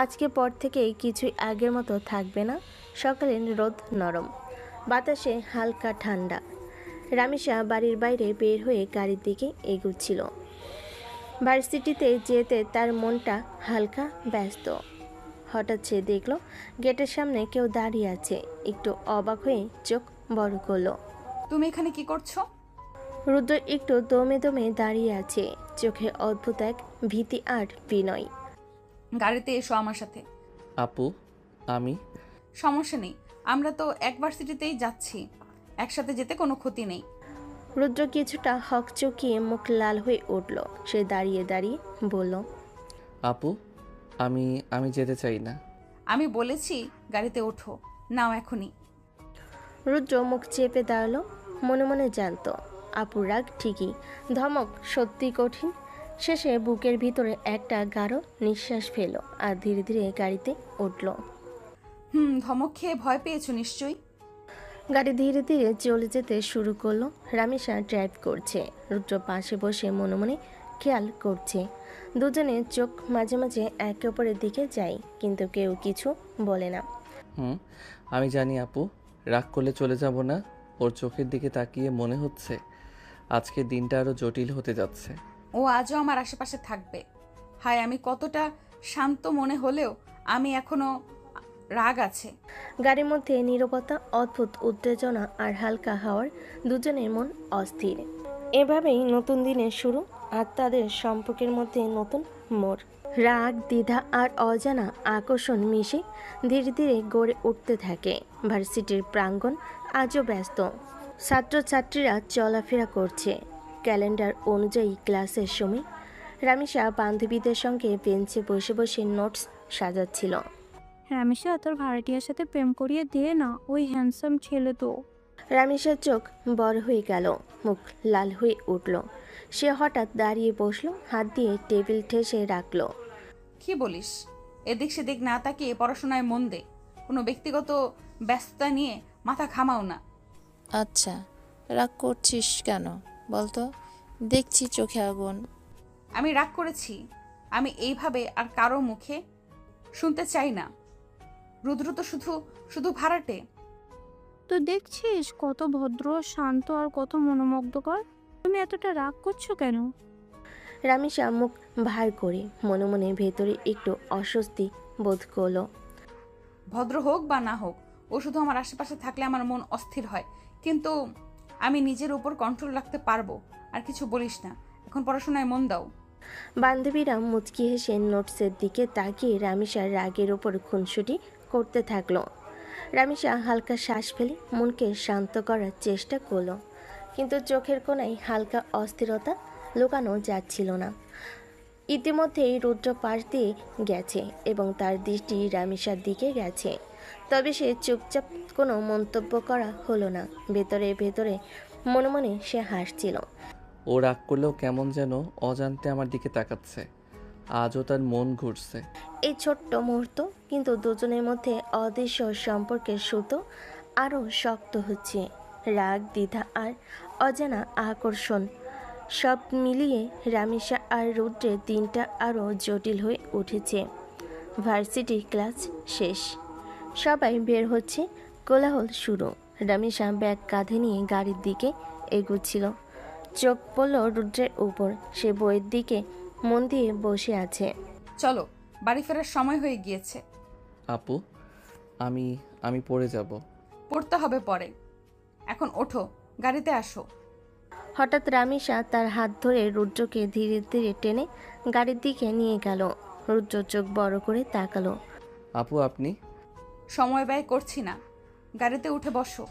আজকে পর থেকে কিছুই আগের মতো থাকবে না। সকালের রোদ নরম, বাতাসে হালকা ঠান্ডা। রামিসা বাড়ির বাইরে বের হয়ে গাড়ির দিকে এগুচ্ছিল। ভার্সিটিতে যেতে তার মনটা হালকা ব্যস্ত। হঠাৎ সে দেখল গেটের সামনে কেউ দাঁড়িয়ে আছে। একটু অবাক হয়ে চোখ বড় করলো। তুমি এখানে কি করছো? রুদ্র একটু দমে দমে দাঁড়িয়ে আছে, চোখে অদ্ভুত এক ভীতি আর বিনয়। গাড়িতে এসো আমার সাথে। আপু, আমি সমস্যা নেই, আমরা তো এক ভার্সিটিতেই যাচ্ছি, একসাথে যেতে কোনো ক্ষতি নেই। রুদ্র কিছুটা হকচকিয়ে মুখ লাল হয়ে উঠল। সে দাঁড়িয়ে দাঁড়িয়ে বলল, আপু, আমি যেতে চাই না। আমি বলেছি গাড়িতে ওঠো, নাও এখনই। রুদ্র মুখ চেপে দাঁড়ালো, মনে মনে জানত আপুর রাগ ঠিকই, ধমক সত্যি কঠিন। শেষে বুকের ভিতরে একটা গাঢ় নিঃশ্বাস ফেল আর ধীরে ধীরে গাড়িতে উঠল। ধমক খেয়ে ভয় পেয়েছো নিশ্চয়ই। গাড়ি ধীরে ধীরে চলে যেতে শুরু করলো। রামিসা ড্রাইভ করছে, রুদ্র পাশে বসে মনে মনে খেয়াল করছে। দুজনের চোখ মাঝে মাঝে একে অপরের দিকে যায়, কিন্তু কেউ কিছু বলে না। আমি জানি আপু, রাগ করলে চলে যাব না। ওর চোখের দিকে তাকিয়ে মনে হচ্ছে আজকের দিনটা আরো জটিল হতে যাচ্ছে। ও আজও আমার আশেপাশে থাকবে। হায়, আমি কতটা শান্ত মনে হলেও আমি এখনো রাগ আছে। গাড়ির মধ্যে নীরবতা, অদ্ভুত উত্তেজনা আর হালকা হাওয়ার। দুজনের মন অস্থির। এভাবেই নতুন দিনের শুরু, আর তাদের সম্পর্কের মধ্যে নতুন মোড়। রাগ, দ্বিধা আর অজানা আকর্ষণ মিশে ধীরে ধীরে গড়ে উঠতে থাকে। ভার্সিটির প্রাঙ্গণ আজও ব্যস্ত। ছাত্রছাত্রীরা চলাফেরা করছে। ক্যালেন্ডার অনুযায়ী ক্লাসের সময় রামিসা বান্ধবীদের সঙ্গে বেঞ্চে বসে বসে নোটস সাজাচ্ছিল। রামেশা, তোর ভাড়াটিয়ার সাথে প্রেম করিয়ে দিয়ে না, ওই হ্যান্ডসাম ছেলে তো। রামিসার চোখ বড় হয়ে গেল, মুখ লাল হয়ে উঠল। সে হঠাৎ দাঁড়িয়ে বসলো, হাত দিয়ে টেবিল ঠেসে রাখলো। কি বলিস? এদিক সেদিক না তাকিয়ে পড়াশোনায় মন দে। কোনো ব্যক্তিগত ব্যস্ততা নিয়ে মাথা ঘামাও না। আচ্ছা, রাগ করছিস কেন বলতো? দেখছি চোখে আগুন। আমি রাগ করেছি? আমি এইভাবে আর কারো মুখে শুনতে চাই না। রুদ্র তো শুধু শুধু ভাড়াটে। তো দেখছিস কত ভদ্র, শান্ত আর কত মনোমুগ্ধকর। তুমি এতটা রাগ করছো কেন? রামিসা মুখ ভার করে মনে মনে ভেতরে একটু অস্বস্তি বোধ করলো। ভদ্র হোক বা না হোক, ও শুধু আমার আশেপাশে থাকলে আমার মন অস্থির হয়। কিন্তু আমি নিজের উপর কন্ট্রোল রাখতে পারবো। আর কিছু বলিস না, এখন পড়াশোনায় মন দাও। বান্ধবীরা মুচকি হেসে নোটসের দিকে তাকিয়ে রামিসার রাগের ওপর খুনসুটি করতে থাকলো। রামিসা হালকা শ্বাস ফেলে মনকে শান্ত করার চেষ্টা করলো, কিন্তু চোখের কোণায় হালকা অস্থিরতা লুকানো যাচ্ছিল না। ইতিমধ্যেই রুদ্র পাশ দিয়ে গেছে এবং তার দৃষ্টি রামিসার দিকে গেছে, তবে সে চুপচাপ কোনো মন্তব্য করা হলো না। ভেতরে ভেতরে মনে মনে সে হাসছিল। ও রাগ করলেও কেমন যেন অজান্তে আমার দিকে তাকাচ্ছে। আজও তার মন ঘুরছে। এই ছোট্ট মুহূর্ত কিন্তু দুজনের মধ্যে অদৃশ্য সম্পর্কের সুতো আরও শক্ত হচ্ছে। রাগ, দ্বিধা আর অজানা আকর্ষণ সব মিলিয়ে রামিসা আর রুদ্রের দিনটা আরও জটিল হয়ে উঠেছে। ভার্সিটি ক্লাস শেষ, সবাই বের হচ্ছে, কোলাহল শুরু। রামিসা ব্যাগ কাঁধে নিয়ে গাড়ির দিকে এগুচ্ছিল। চোখ পড়ল রুদ্রের উপর। সে বইয়ের দিকে মন দিয়ে বসে আছে। চলো, বাড়ি ফেরার সময় হয়ে গিয়েছে। আপু, আমি পড়ে যাব। পড়তে হবে পরে, এখন ওঠো, গাড়িতে আসো। হঠাৎ রামিসা তার হাত ধরে রুদ্রকে ধীরে ধীরে টেনে গাড়ির দিকে নিয়ে গেল। রুদ্র চোখ বড় করে তাকালো। আপু, আপনি? সময় ব্যয় করছি না, গাড়িতে উঠে বসো।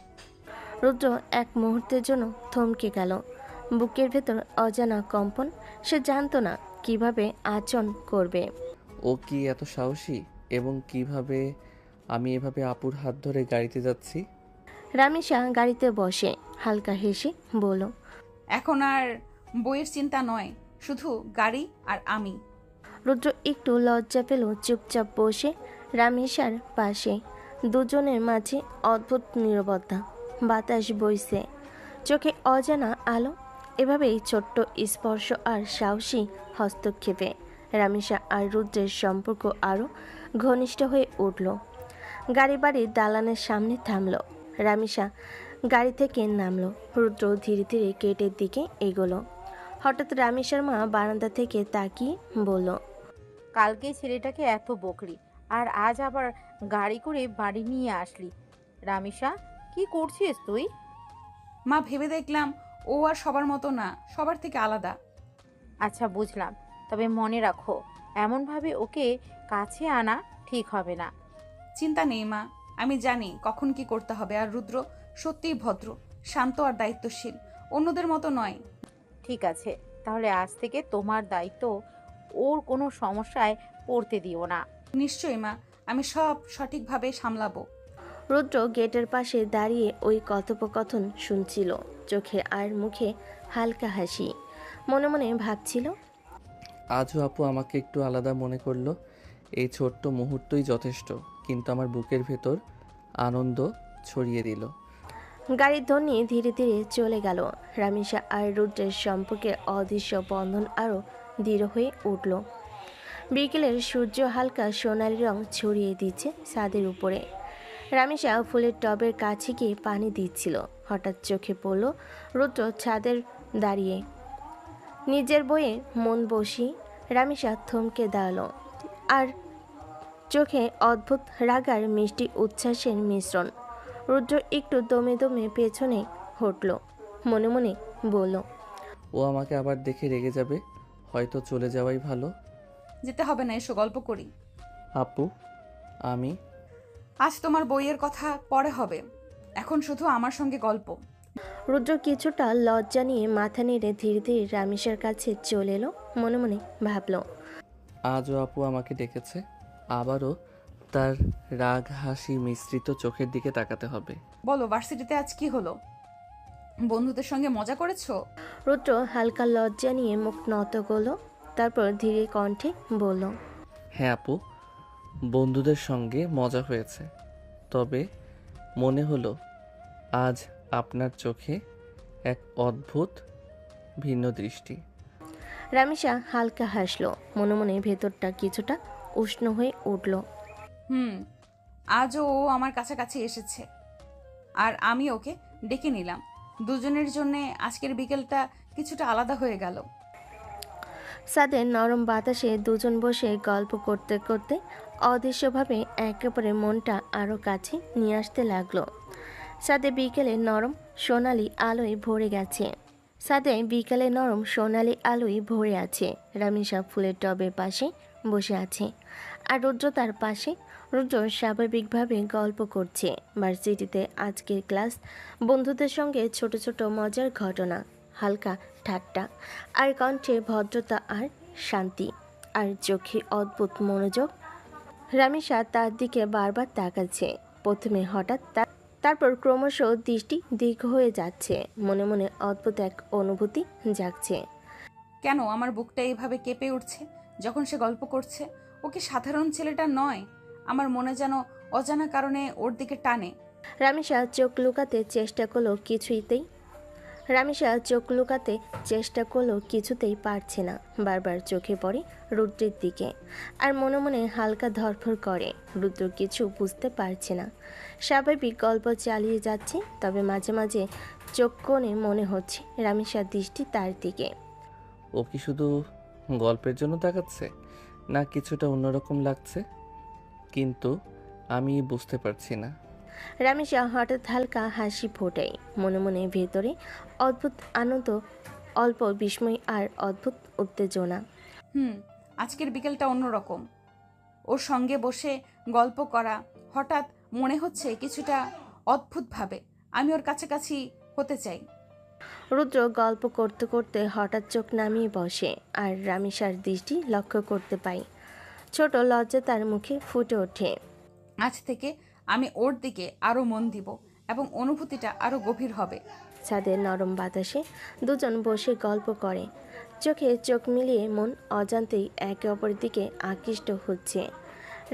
রুদ্র এক মুহূর্তের জন্য থমকে গেল। বুকের ভেতর অজানা কম্পন। সে জানতো না কিভাবে আচরণ করবে। ও কি এত সাহসী? এবং কিভাবে আমি এভাবে আপুর হাত ধরে গাড়িতে যাচ্ছি? রামিসা গাড়িতে বসে হালকা হেসে বলল, এখন আর বইয়ের চিন্তা নয়, শুধু গাড়ি আর আমি। রুদ্র একটু লজ্জা পেল। চুপচাপ বসে রামিসার পাশে। দুজনের মাঝে অদ্ভুত নীরবতা। বাতাস বইছে, চোখে অজানা আলো। এভাবেই ছোট্ট স্পর্শ আর সাহসী হস্তক্ষেপে রামিসা আর রুদ্রের সম্পর্ক আরও ঘনিষ্ঠ হয়ে উঠল। গাড়ি বাড়ির দালানের সামনে থামল। রামিসা গাড়ি থেকে নামলো। রুদ্র ধীরে ধীরে গেটের দিকে এগোলো। হঠাৎ রামিসার মা বারান্দা থেকে তাকিয়ে বলল, কালকে ছেলেটাকে এত বকরি, আর আজ আবার গাড়ি করে বাড়ি নিয়ে আসলি। রামিসা, কি করছিস তুই? মা, ভেবে দেখলাম ও আর সবার মতো না, সবার থেকে আলাদা। আচ্ছা, বুঝলাম, তবে মনে রাখো, এমনভাবে ওকে কাছে আনা ঠিক হবে না। চিন্তা নেই মা, আমি জানি কখন কি করতে হবে। আর রুদ্র সত্যিই ভদ্র, শান্ত আর দায়িত্বশীল, অন্যদের মতো নয়। ঠিক আছে, তাহলে আজ থেকে তোমার দায়িত্ব, ওর কোনো সমস্যায় পড়তে দিও না। নিশ্চয়ই মা, আমি সব সঠিকভাবে সামলাবো। রুদ্র গেটের পাশে দাঁড়িয়ে ওই কথোপকথন শুনছিল। চোখে আর মুখে হালকা হাসি। মনে মনে ভাবছিল, আজও আপু আমাকে একটু আলাদা মনে করলো। এই ছোট্ট মুহূর্তই যথেষ্ট, কিন্তু আমার বুকের ভেতর আনন্দ ছড়িয়ে দিল। গাড়ির ধ্বনি ধীরে ধীরে চলে গেল। রামিসা আর রুদ্রের সম্পর্কে অদৃশ্য বন্ধন আরও দৃঢ় হয়ে উঠল। বিকেলের সূর্য হালকা সোনালি রং ছড়িয়ে দিচ্ছে ছাদের উপরে। রামিসা ফুলের টবের কাছে গিয়ে পানি দিচ্ছিল। হঠাৎ চোখে পড়ল রুদ্র ছাদের দাঁড়িয়ে নিজের বইয়ে মন বসিয়ে। রামিসা থমকে দাঁড়ালো, আর চোখে অদ্ভুত রাগার মিষ্টি উচ্ছ্বাসের মিশ্রণ। রুদ্র একটু দমে দমে পেছনে হটল। মনে মনে বলল, ও আমাকে আবার দেখে রেগে যাবে, হয়তো চলে যাওয়াই ভালো। যেতে হবে না, এসো গল্প করি। আপু, আমি আজ তোমার বইয়ের কথা পরে হবে, এখন শুধু আমার সঙ্গে গল্প। রুদ্র কিছুটা লজ্জা নিয়ে মাথা নেড়ে ধীরে ধীরে রামিসার কাছে চলে এলো। মনে মনে ভাবল, আজও আপু আমাকে ডেকেছে। আবারও তার রাগ হাসি মিশ্রিত চোখের দিকে তাকাতে হবে। বলো, ভার্সিটিতে আজ কি হলো? বন্ধুদের সঙ্গে মজা করেছো? রুদ্র হালকা লজ্জা নিয়ে মুখ নত করলো। তারপর ধীরে কণ্ঠে বলল, হ্যাঁ আপু, বন্ধুদের সঙ্গে মজা হয়েছে, তবে মনে হলো আজ আপনার চোখে এক অদ্ভুত ভিন্ন দৃষ্টি। রামিসা হালকা হাসলো। মনে মনে ভেতরটা কিছুটা উষ্ণ হয়ে উঠল। আজও ও আমার কাছাকাছি এসেছে, আর আমি ওকে ডেকে নিলাম। দুজনের জন্য আজকের বিকেলটা কিছুটা আলাদা হয়ে গেল। ছাদের নরম বাতাসে দুজন বসে গল্প করতে করতে অদৃশ্যভাবে একেবারে মনটা আরও কাছে নিয়ে আসতে লাগলো। ছাদে বিকেলে নরম সোনালি আলোয় ভরে গেছে। ছাদে বিকালে নরম সোনালি আলোয় ভরে আছে। রামিসা ফুলের টবের পাশে বসে আছে, আর রুদ্র তার পাশে। রুদ্র স্বাভাবিকভাবে গল্প করছে ভার্সিটিতে আজকের ক্লাস, বন্ধুদের সঙ্গে ছোট ছোট মজার ঘটনা, হালকা ঠাট্টা, আর কণ্ঠে ভদ্রতা আর শান্তি, আর চোখে অদ্ভুত মনোযোগ। রামিসা তার দিকে বারবার তাকাচ্ছে, প্রথমে হঠাৎ তারপর ক্রমশ দৃষ্টি দীর্ঘ হয়ে যাচ্ছে। মনে মনে অদ্ভুত এক অনুভূতি জাগছে। কেন আমার বুকটা এইভাবে কেঁপে উঠছে যখন সে গল্প করছে? ও কি সাধারণ ছেলেটা নয়? আমার মনে যেন অজানা কারণে ওর দিকে টানে। রামিসা চোখ লুকাতে চেষ্টা করলো কিছুতেই পারছে না। বারবার চোখে পড়ে রুদ্রের দিকে, আর মনে মনে হালকা ধরফর করে। রুদ্র কিছু বুঝতে পারছে না, স্বাভাবিক গল্প চালিয়ে যাচ্ছে, তবে মাঝে মাঝে চোখ কোণে মনে হচ্ছে রামিসার দৃষ্টি তার দিকে। ও কি শুধু গল্পের জন্য তাকাচ্ছে, না কিছুটা অন্যরকম লাগছে? কিন্তু আমি বুঝতে পারছি না। রামিসা হঠাৎ হালকা হাসি ফোটায়, মনে মনে ভেতরে অদ্ভুত আনন্দ, অল্প বিস্ময় আর অদ্ভুত উত্তেজনা। আজকের বিকেলটা অন্যরকম। ওর সঙ্গে বসে গল্প করা হঠাৎ মনে হচ্ছে কিছুটা অদ্ভুতভাবে আমি ওর কাছাকাছি হতে চাই। রুদ্র গল্প করতে করতে হঠাৎ চোখ নামিয়ে বসে, আর রামিসার দৃষ্টি লক্ষ্য করতে পায়। ছোট লজ্জা তার মুখে ফুটে ওঠে। আজ থেকে আমি ওর দিকে আরো মন দিব এবং অনুভূতিটা আরো গভীর হবে। ছাদের নরম বাতাসে দুজন বসে গল্প করে, চোখে চোখ মিলিয়ে মন অজান্তেই একে অপরের দিকে আকৃষ্ট হচ্ছে।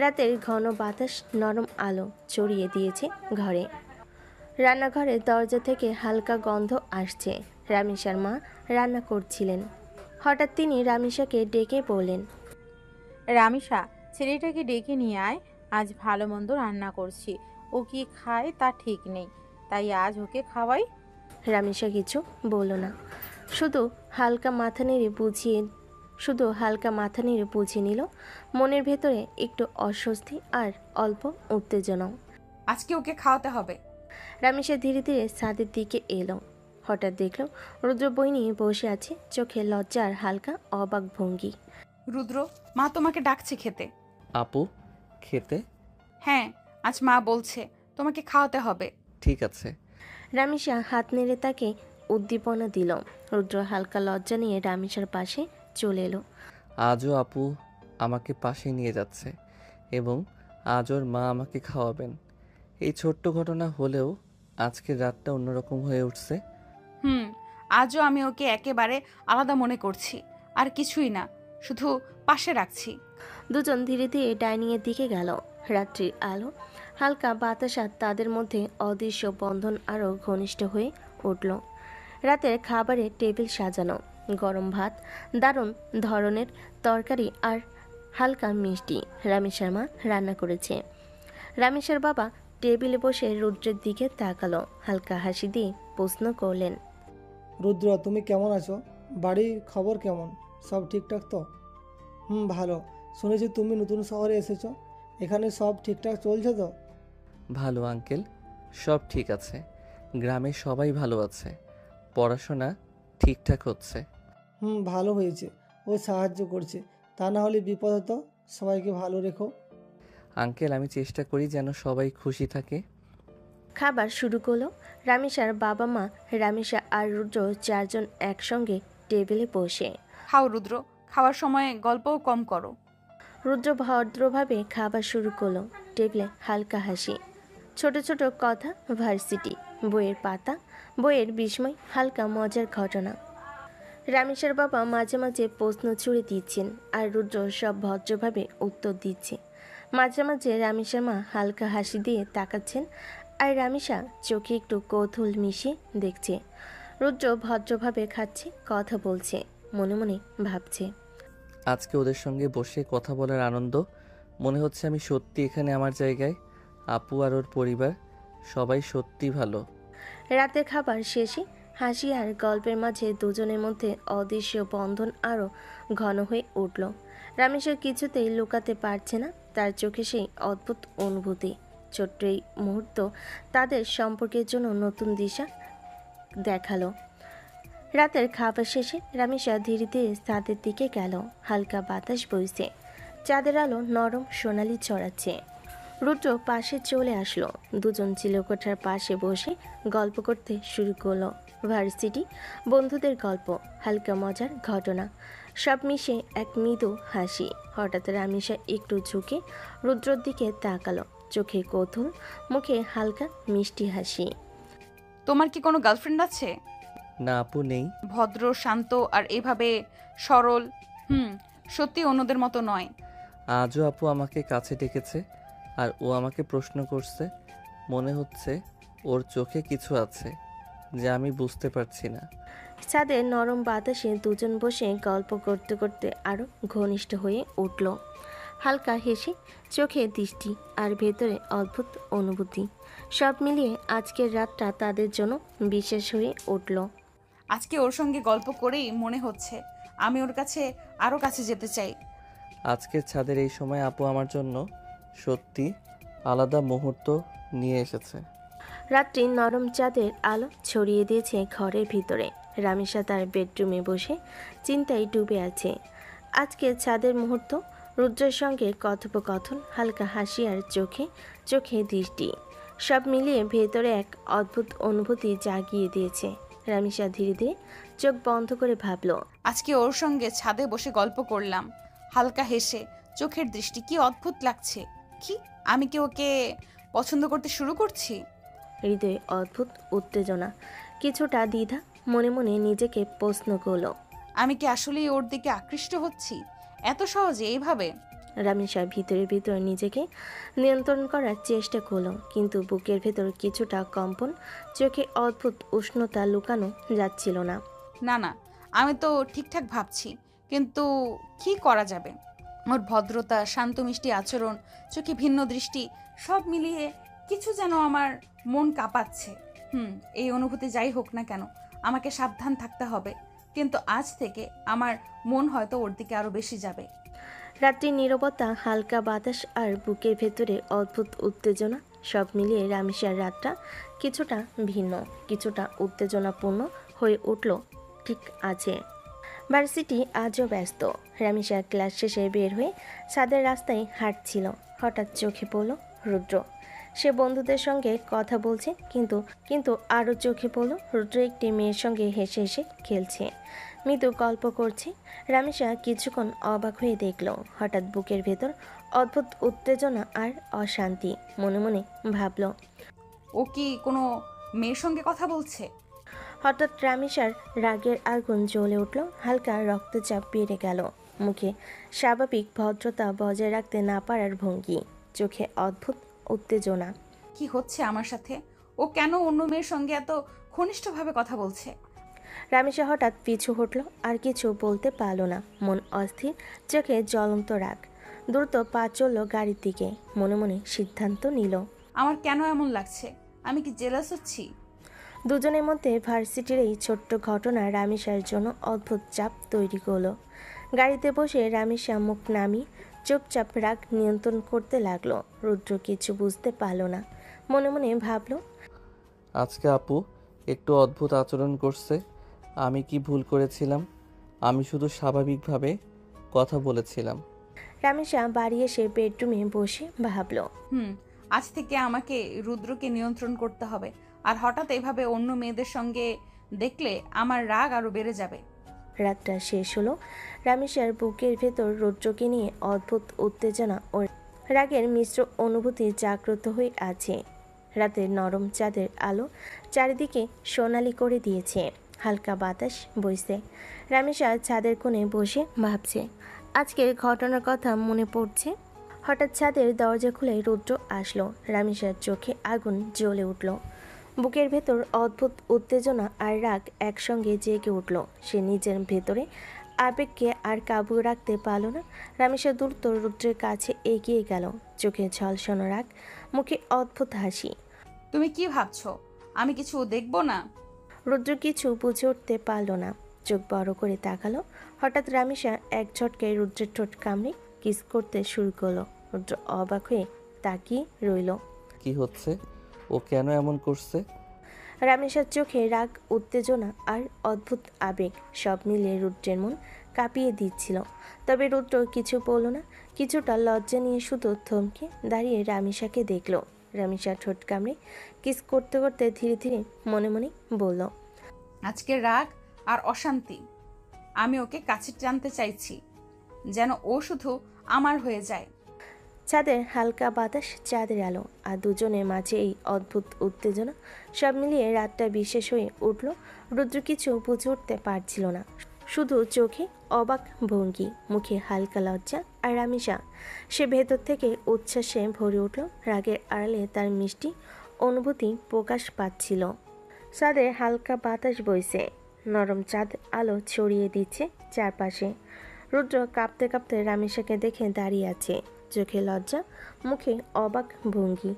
রাতের ঘন বাতাস নরম আলো ছড়িয়ে দিয়েছে ঘরে। রান্নাঘরের দরজা থেকে হালকা গন্ধ আসছে। রামিসার মা রান্না করছিলেন। হঠাৎ তিনি রামিসাকে ডেকে বললেন, রামিসা, ছেলেটাকে ডেকে নিয়ে আয়, আজ ভালো মন্দ রান্না করছি। ও কি খায় তা ঠিক নেই, তাই আজ ওকে খাওয়াই। রামিসা কিছু বলল না, শুধু হালকা মাথা নেড়ে বুঝিয়ে নিল। মনের ভেতরে একটু অস্বস্তি আর অল্প উত্তেজনাও। আজকে ওকে খাওয়াতে হবে। রামিসা ধীরে ধীরে ছাদের দিকে এলো। হঠাৎ দেখল রুদ্র বই নিয়ে বসে আছে, চোখে লজ্জা আর হালকা অবাক ভঙ্গি। রুদ্র, মা তোমাকে ডাকছে খেতে। আপু, খেতে? হ্যাঁ, আজ মা বলছে তোমাকে খাওয়াতে হবে। ঠিক আছে। রামিসা হাত নেড়ে তাকে উদ্দীপনা দিল। রুদ্র হালকা লজ্জা নিয়ে রামিসার পাশে চলে এলো। আজও আপু আমাকে পাশে নিয়ে যাচ্ছে এবং আজ ওর মা আমাকে খাওয়াবেন। এই ছোট্ট ঘটনা হলেও আজকের রাতটা অন্যরকম হয়ে উঠছে। আজও আমি ওকে একেবারে আলাদা মনে করছি, আর কিছুই না, শুধু পাশে রাখছি। দুজন ধীরে ধীরে ডাইনিংয়ের দিকে গেল। রাত্রির আলো, হালকা বাতাস আর তাদের মধ্যে অদৃশ্য বন্ধন আরও ঘনিষ্ঠ হয়ে উঠল। রাতের খাবারে টেবিল সাজানো, গরম ভাত, দারুণ ধরনের তরকারি আর হালকা মিষ্টি রামিসার মা রান্না করেছে। রামিসার বাবা টেবিলে বসে রুদ্রের দিকে তাকালো, হালকা হাসি দিয়ে প্রশ্ন করলেন, রুদ্র, তুমি কেমন আছো? বাড়ির খবর কেমন? সব ঠিকঠাক তো? ভালো। শুনেছি তুমি নতুন শহরে এসেছো, এখানে সব ঠিকঠাক চলছে তো? ভালো আঙ্কেল, সব ঠিক আছে। গ্রামে সবাই ভালো আছে, পড়াশোনা ঠিকঠাক হচ্ছে। ভালো হয়েছে, ও সাহায্য করছে, তা না হলে বিপদ হতো। সবাইকে ভালো রেখো। আঙ্কেল, আমি চেষ্টা করি যেন সবাই খুশি থাকে। খাবার শুরু করলো। রামিসার বাবা মা, রামিসা আর রুদ্র চারজন একসঙ্গে টেবিলে বসে। খাও রুদ্র, খাওয়ার সময় গল্পও কম করো। রুদ্র ভদ্রভাবে খাবার শুরু করলো। টেবিলে হালকা হাসি, ছোট ছোট কথা, ভার্সিটি, বইয়ের পাতা, বইয়ের বিস্ময়, হালকা মজার ঘটনা। রামিসার বাবা মাঝে মাঝে প্রশ্ন ছুড়ে দিচ্ছেন, আর রুদ্র সব ভদ্রভাবে উত্তর দিচ্ছে। মাঝে মাঝে রামিসার মা হালকা হাসি দিয়ে তাকাচ্ছেন, আর রামিসা চোখে একটু কৌতূহল মিশিয়ে দেখছে। রুদ্র ভদ্রভাবে খাচ্ছে, কথা বলছে, মনে মনে ভাবছে। আজকে ওদের সঙ্গে বসে কথা বলার আনন্দ, মনে হচ্ছে আমি সত্যি এখানে আমার জায়গায়। আপু আর ওর পরিবার সবাই সত্যি ভালো। রাতের খাবার শেষে হাসি আর গল্পের মাঝে দুজনের মধ্যে অদৃশ্য বন্ধন আরও ঘন হয়ে উঠল। রামেশা কিছুতেই লুকাতে পারছে না তার চোখে সেই অদ্ভুত অনুভূতি। ছোট্ট এই মুহূর্ত তাদের সম্পর্কের জন্য নতুন দিশা দেখালো। রাতের খাবার শেষে রামিসা ধীরে ধীরে ছাদের দিকে গেল। হালকা বাতাস বইছে, চাঁদের আলো নরম সোনালি ছড়াচ্ছে। রুদ্র পাশে চলে আসলো। দুজন চিলেকোঠার পাশে বসে গল্প করতে শুরু করলো। ভার্সিটি, বন্ধুদের গল্প, হালকা মজার ঘটনা, সব মিশে এক মৃদু হাসি। হঠাৎ রামিসা একটু ঝুঁকে রুদ্রর দিকে তাকালো, চোখে কৌতূহল, মুখে হালকা মিষ্টি হাসি। তোমার কি কোনো গার্লফ্রেন্ড আছে? না আপু, নেই। ভদ্র, শান্ত আর এভাবে সরল। সত্যি অন্যদের মতো নয়। আজও আপু আমাকে কাছে ডেকেছে আর ও আমাকে প্রশ্ন করছে। মনে হচ্ছে ওর চোখে কিছু আছে যা আমি বুঝতে পারছি না। ছাদে নরম বাতাসে দুজন বসে গল্প করতে করতে আরো ঘনিষ্ঠ হয়ে উঠল। হালকা হেসে, চোখে দৃষ্টি আর ভেতরে অদ্ভুত অনুভূতি, সব মিলিয়ে আজকের রাতটা তাদের জন্য বিশেষ হয়ে উঠল। আজকে ওর সঙ্গে গল্প করেই মনে হচ্ছে আমি ওর কাছে আরো কাছে যেতে চাই। আজকের ছাদের এই সময় আপু আমার জন্য সত্যি আলাদা মুহূর্ত নিয়ে এসেছে। রাত্রি নরম চাঁদের আলো ছড়িয়ে দিয়েছে ঘরের ভিতরে। রামিসা তার বেডরুমে বসে চিন্তায় ডুবে আছে। আজকে ছাদের মুহূর্ত, রুদ্রের সঙ্গে কথোপকথন, হালকা হাসি আর চোখে চোখে দৃষ্টি, সব মিলিয়ে ভেতরে এক অদ্ভুত অনুভূতি জাগিয়ে দিয়েছে। রামিসা ধীরে ধীরে চোখ বন্ধ করে ভাবল, আজকে ওর সঙ্গে ছাদে বসে গল্প করলাম, হালকা হেসে, চোখের দৃষ্টি, কি অদ্ভুত লাগছে। কি আমি কি ওকে পছন্দ করতে শুরু করছি? হৃদয়ে অদ্ভুত উত্তেজনা, কিছুটা দ্বিধা, মনে মনে নিজেকে প্রশ্ন করল, আমি কি আসলেই ওর দিকে আকৃষ্ট হচ্ছি এত সহজে এইভাবে? রামিসা ভিতরে ভিতরে নিজেকে নিয়ন্ত্রণ করার চেষ্টা করলো, কিন্তু বুকের ভেতর কিছুটা কম্পন, চোখে অদ্ভুত উষ্ণতা লুকানো যাচ্ছিল না। না না, আমি তো ঠিকঠাক ভাবছি, কিন্তু কি করা যাবে? ওর ভদ্রতা, শান্ত মিষ্টি আচরণ, চোখে ভিন্ন দৃষ্টি, সব মিলিয়ে কিছু যেন আমার মন কাঁপাচ্ছে। এই অনুভূতি যাই হোক না কেন, আমাকে সাবধান থাকতে হবে। কিন্তু আজ থেকে আমার মন হয়তো ওর দিকে আরো বেশি যাবে। রাত্রির নীরবতা, হালকা বাতাস আর বুকের ভেতরে অদ্ভুত উত্তেজনা, সব মিলিয়ে রামিসার রাতটা কিছুটা ভিন্ন, কিছুটা উত্তেজনাপূর্ণ হয়ে উঠল। ঠিক আছে, ভার্সিটি আজও ব্যস্ত। রামিসা ক্লাস শেষে বের হয়ে ছাদের রাস্তায় হাঁটছিল। হঠাৎ চোখে পড়ল রুদ্র। সে বন্ধুদের সঙ্গে কথা বলছে, কিন্তু কিন্তু আরও চোখে পড়ল রুদ্র একটি মেয়ের সঙ্গে হেসে হেসে খেলছে, মৃদু গল্প করছে। রামিসা কিছুক্ষণ অবাক হয়ে দেখল। হঠাৎ বুকের ভেতর অদ্ভুত উত্তেজনা আর অশান্তি, মনে মনে ভাবল, ও কি কোনো মেয়ের সঙ্গে কথা বলছে? হঠাৎ রামিসার রাগের আগুন জ্বলে উঠল, হালকা রক্তচাপ বেড়ে গেল, মুখে স্বাভাবিক ভদ্রতা বজায় রাখতে না পারার ভঙ্গি, চোখে অদ্ভুত উত্তেজনা। কি হচ্ছে আমার সাথে? ও কেন অন্য মেয়ের সঙ্গে এত ঘনিষ্ঠভাবে কথা বলছে? রামিসা হঠাৎ পিছু হটল, আর কিছু বলতে পারল না, মন অস্থির, চোখে জ্বলন্ত রাগ। দ্রুত পা চলল গাড়ির দিকে, মনে মনে সিদ্ধান্ত নিল। আমার কেন এমন লাগছে? আমি কি জেলাস হচ্ছি? দুজনের মধ্যে ভার্সিটির এই ছোট্ট ঘটনা রামিসার জন্য অদ্ভুত চাপ তৈরি করলো। গাড়িতে বসে রামিসা মুখ নামিয়ে চুপচাপ রাগ নিয়ন্ত্রণ করতে লাগলো। রুদ্র কিছু বুঝতে পারল না, মনে মনে ভাবলো, আজকে আপু একটু অদ্ভুত আচরণ করছে। আমি কি ভুল করেছিলাম? আমি শুধু স্বাভাবিকভাবে কথা বলেছিলাম। রামিসা বাড়ি এসে বেডরুমে বসে ভাবলো, আজ থেকে আমাকে রুদ্রকে নিয়ন্ত্রণ করতে হবে। আর হঠাৎ এভাবে অন্য মেয়েদের সঙ্গে দেখলে আমার রাগ আরো বেড়ে যাবে। রাতটা শেষ হলো। রামিসার বুকের ভেতর রুদ্রকে নিয়ে অদ্ভুত উত্তেজনা ও রাগের মিশ্র অনুভূতি জাগ্রত হয়ে আছে। রাতের নরম চাঁদের আলো চারিদিকে সোনালি করে দিয়েছে, হালকা বাতাস বইছে। রামিসা ছাদের কোণে বসে ভাবছে, আজকের ঘটনার কথা মনে পড়ছে। হঠাৎ ছাদের দরজা খুলে রুদ্র আসলো। রামিসার চোখে আগুন জ্বলে উঠল, বুকের ভেতর অদ্ভুত উত্তেজনা আর রাগ একসঙ্গে জেগে উঠল। সে নিজের ভেতরে আবেগকে আর কাবু রাখতে পারল না। রামিসা দ্রুত রুদ্রের কাছে এগিয়ে গেল, চোখে ঝলসানো রাগ, মুখে অদ্ভুত হাসি। তুমি কি ভাবছো আমি কিছু দেখবো না? রুদ্র কিছু বুঝে উঠতে পারল না, চোখ বড় করে তাকালো। হঠাৎ রামিসা এক ঝটকায় রুদ্রের ঠোঁট কামড়ে কিস করতে শুরু করলো। রুদ্র অবাক হয়ে তাকিয়ে রইল। কি হচ্ছে? ও কেন এমন করছে? রামেশার চোখে রাগ, উত্তেজনা আর অদ্ভুত আবেগ সব মিলিয়ে রুদ্রের মন কাঁপিয়ে দিচ্ছিল। তবে রুদ্র কিছু বলল না। কিছুটা লজ্জা নিয়ে শুধু থমকে দাঁড়িয়ে রামিসাকে দেখল। রামিসা ঠোঁট কামড়ে কিস করতে করতে ধীরে ধীরে মনে মনে বলল, আজকে রাগ আর অশান্তি আমি ওকে কাছে টানতে চাইছি, যেন ও শুধু আমার হয়ে যায়। ছাদের হালকা বাতাস, চাঁদের আলো আর দুজনের মাঝে এই অদ্ভুত উত্তেজনা সব মিলিয়ে রাতটা বিশেষ হয়ে উঠল। রুদ্র কিছু বুঝে উঠতে পারছিল না, শুধু চোখে অবাক ভঙ্গি, মুখে হালকা লজ্জা। আর রামিসা, সে ভেতর থেকে উচ্ছ্বাসে ভরে উঠল। রাগের আড়ালে তার মিষ্টি অনুভূতি প্রকাশ পাচ্ছিল। ছাদে হালকা বাতাস বইছে, নরম চাঁদ আলো ছড়িয়ে দিচ্ছে চারপাশে। রুদ্র কাঁপতে কাঁপতে রামিসাকে দেখে দাঁড়িয়ে আছে, চোখে লজ্জা, মুখে অবাক ভঙ্গি।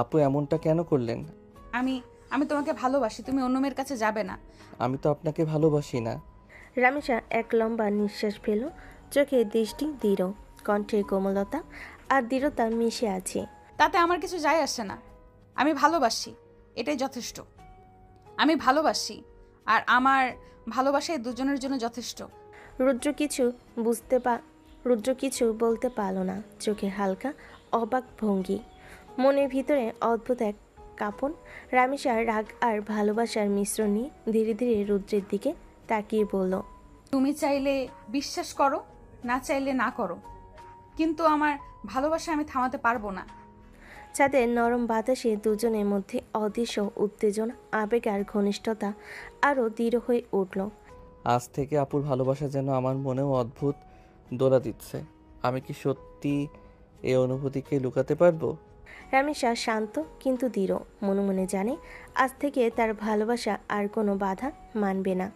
আপু এমনটা কেন করলেন? আমি আমি তোমাকে ভালোবাসি, তুমি অন্য মেয়ের কাছে যাবে না। আমি তো আপনাকে ভালোবাসি না। রামিসা এক লম্বা নিঃশ্বাস ফেল, চোখে দৃষ্টি দৃঢ়, কণ্ঠে কোমলতা আর দৃঢ়তা মিশে আছে। তাতে আমার কিছু যায় আসে না। আমি ভালোবাসি, এটাই যথেষ্ট। আমি ভালোবাসি, আর আমার ভালোবাসাই দুজনের জন্য যথেষ্ট। রুদ্র কিছু বলতে পারল না, চোখে হালকা অবাক ভঙ্গি, মনের ভিতরে অদ্ভুত এক কাঁপন। রামিসার রাগ আর ভালোবাসার মিশ্রণ নিয়ে ধীরে ধীরে রুদ্রের দিকে তাকিয়ে বলল, তুমি চাইলে বিশ্বাস করো, না চাইলে না করো, কিন্তু আমার ভালোবাসা আমি থামাতে পারবো না। ছাদের নরম বাতাসে দুজনের মধ্যে অদৃশ্য উত্তেজনা, আবেগ আর ঘনিষ্ঠতা আরও দৃঢ় হয়ে উঠল। আজ থেকে আপুর ভালোবাসা যেন আমার মনেও অদ্ভুত দোলা দিচ্ছে। আমি কি সত্যি এই অনুভূতিকে লুকাতে পারবো? রামিসা শান্ত কিন্তু দৃঢ়, মনে মনে জানে আজ থেকে তার ভালোবাসা আর কোনো বাধা মানবে না।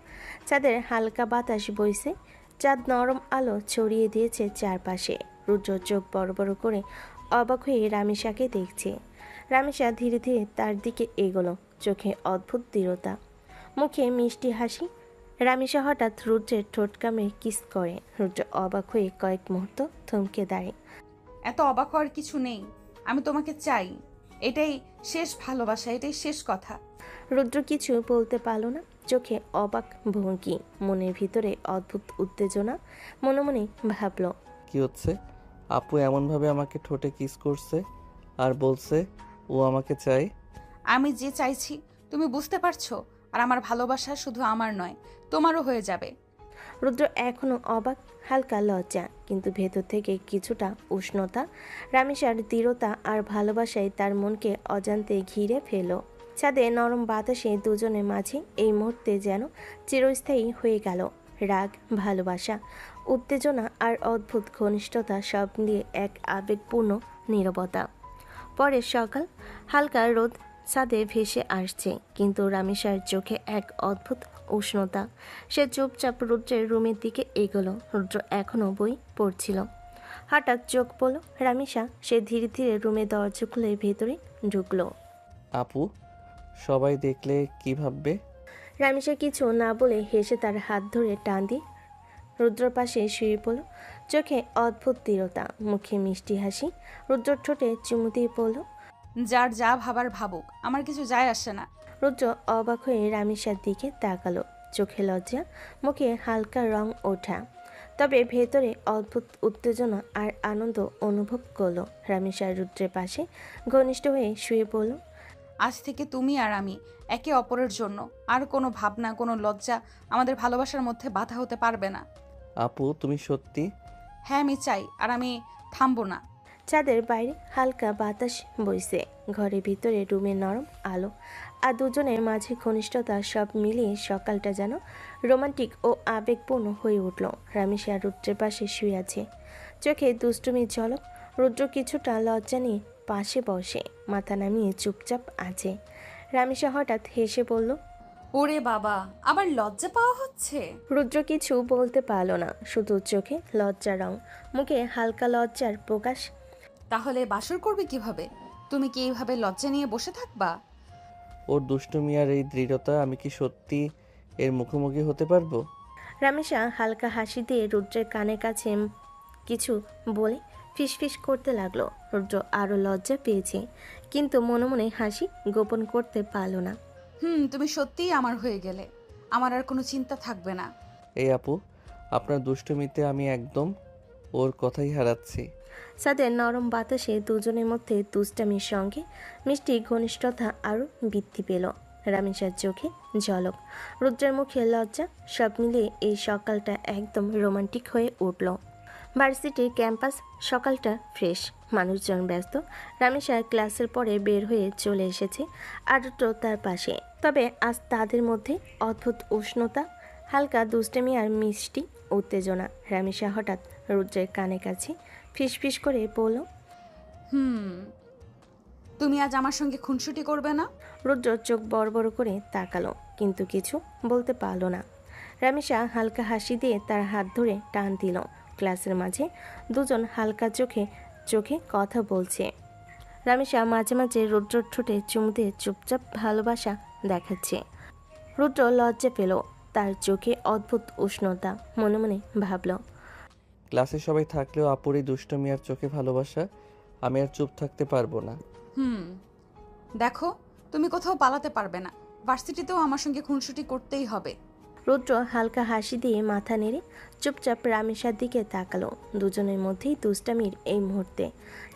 চাঁদের হালকা বাতাস বইছে, চাঁদ নরম আলো ছড়িয়ে দিয়েছে চারপাশে। রুদ্র চোখ বড় বড় করে অবাক হয়ে রামিসাকে দেখছে। রামিসা ধীরে ধীরে তার দিকে এগোলো, চোখে অদ্ভুত দৃঢ়তা, মুখে মিষ্টি হাসি। রামিসা হঠাৎ রুদ্রের ঠোঁট কামড়ে কিস করে। রুদ্র অবাক হয়ে কয়েক মুহূর্ত থমকে দাঁড়ায়। এত অবাক হওয়ার কিছু নেই, আমি তোমাকে চাই, এটাই শেষ ভালোবাসা, এটাই শেষ কথা। রুদ্র কিছু বলতে পারল না, চোখে অবাক ভঙ্গি, মনের ভিতরে অদ্ভুত উত্তেজনা। মনে মনে ভাবল, কি হচ্ছে? আপু এমনভাবে আমাকে ঠোঁটে কিস করছে আর বলছে ও আমাকে চায়। আমি যে চাইছি তুমি বুঝতে পারছো, আর আমার ভালোবাসা শুধু আমার নয়, তোমারও হয়ে যাবে। রুদ্র এখনো অবাক, হালকা লজ্জা, কিন্তু ভেতর থেকে কিছুটা উষ্ণতা। রামিসার দৃঢ়তা আর ভালোবাসায় তার মনকে অজান্তে ঘিরে ফেল। ছাদে নরম বাতাসে দুজনের মাঝে এই মুহূর্তে যেন চিরস্থায়ী হয়ে গেল। রাগ, ভালোবাসা, উত্তেজনা আর অদ্ভুত ঘনিষ্ঠতা সব নিয়ে এক আবেগপূর্ণ নীরবতা। পরের সকাল, হালকা রোদ ছাদে ভেসে আসছে, কিন্তু রামিসার চোখে এক অদ্ভুত উষ্ণতা। সে চুপচাপ রুদ্রের রুমের দিকে এগোলো। রুদ্র এখনও বই পড়ছিল। হঠাৎ চোখ পড়ল রামিসা। সে ধীরে ধীরে রুমে দরজা খুলে ভেতরে ঢুকলো। আপু সবাই দেখলে কি ভাববে? রামিসা কিছু না বলে হেসে তার হাত ধরে টান দিয়ে রুদ্রর পাশে শুয়ে পড়ল, চোখে অদ্ভুত দৃঢ়তা, মুখে মিষ্টি হাসি। রুদ্র ঠোঁটে চুমু দিয়ে পড়ল। যার যা ভাবার ভাবুক, আমার কিছু যায় আসে না। রুদ্র অবাক হয়ে রামিসার দিকে তাকালো, চোখে লজ্জা, মুখে হালকা রং ওঠা, তবে ভেতরে অদ্ভুত উত্তেজনা আর আনন্দ অনুভব করলো। রামিসা রুদ্রের পাশে ঘনিষ্ঠ হয়ে শুয়ে পড়ল। আজ থেকে তুমি আর আমি একে অপরের জন্য, আর কোনো ভাবনা, কোনো লজ্জা আমাদের ভালোবাসার মধ্যে বাধা হতে পারবে না। আপু তুমি সত্যি? হ্যাঁ, আমি চাই, আর আমি থামবো না। চাঁদের বাইরে হালকা বাতাস বইছে, ঘরের ভিতরে রুমের নরম আলো আর দুজনের মাঝে ঘনিষ্ঠতা সব মিলিয়ে সকালটা যেন রোমান্টিক ও আবেগপূর্ণ হয়ে উঠল। রামিসা রুদ্রের পাশে শুয়ে আছে, চোখে দুষ্টুমির ঝলক। রুদ্র কিছুটা লজ্জা নিয়ে পাশে বসে, মাথা নামিয়ে চুপচাপ আছে। রামিসা হঠাৎ হেসে বলল, ওরে বাবা, আবার লজ্জা পাওয়া হচ্ছে। রুদ্র কিছু বলতে পারল না, শুধু চোখে লজ্জা রং, মুখে হালকা লজ্জার প্রকাশ। তাহলে বাসর করবে কিভাবে? তুমি কি এইভাবে লজ্জা নিয়ে বসে থাকবা? ওর দুষ্টুমি আর এই দৃঢ়তা, আমি কি সত্যি এর মুখোমুখি হতে পারবো? রামিসা হালকা হাসি দিয়ে রুদ্রের কানের কাছে কিছু বলে ফিসফিস করতে লাগলো। রুদ্র আরও লজ্জা পেয়েছে, কিন্তু মনে মনে হাসি গোপন করতে পারল না। তুমি সত্যিই আমার হয়ে গেলে। আমার আর কোনো চিন্তা থাকবে না। এই আপু, আপনার দুষ্টুমিতে আমি একদম ওর কথাই হারাচ্ছি। সাথে নরম বাতাসে দুজনের মধ্যে দুষ্টামির সঙ্গে মিষ্টি ঘনিষ্ঠতা আরও বৃদ্ধি পেল। রামেশার চোখে ঝলক, রুদ্রের মুখে লজ্জা, সব মিলিয়ে এই সকালটা একদম রোমান্টিক হয়ে উঠল। ভার্সিটির ক্যাম্পাস, সকালটা ফ্রেশ, মানুষজন ব্যস্ত। রামেশা ক্লাসের পরে বের হয়ে চলে এসেছে আদ্র তার পাশে। তবে আজ তাদের মধ্যে অদ্ভুত উষ্ণতা, হালকা দুষ্টামি আর মিষ্টি উত্তেজনা। রামেশা হঠাৎ রুদ্রের কানে কাছে ফিসফিস করে বলল, তুমি আজ আমার সঙ্গে খুনসুটি করবে না? রুদ্র চোখ বড় বড় করে তাকালো, কিন্তু কিছু বলতে পারল না। রামেশা হালকা হাসি দিয়ে তার হাত ধরে টান দিল। ক্লাসের মাঝে দুজন হালকা চোখে চোখে কথা বলছে। রামেশা মাঝে মাঝে রুদ্রর ঠোঁটে চুমু দিয়ে চুপচাপ ভালোবাসা দেখাচ্ছে। রুদ্র লজ্জা পেল, তার চোখে অদ্ভুত উষ্ণতা। মনে মনে ভাবল, ক্লাসে সবাই থাকলেও আপুর এই দুষ্টুমি আর চোখে ভালোবাসা আমি আর চুপ থাকতে পারবো না। দেখো, তুমি কোথাও পালাতে পারবে না। ভার্সিটিতেও আমার সঙ্গে খুনসুটি করতেই হবে। রুদ্র হালকা হাসি দিয়ে মাথা নেড়ে চুপচাপ রামেশার দিকে তাকালো। দুজনের মধ্যেই দুষ্টামির এই মুহূর্তে,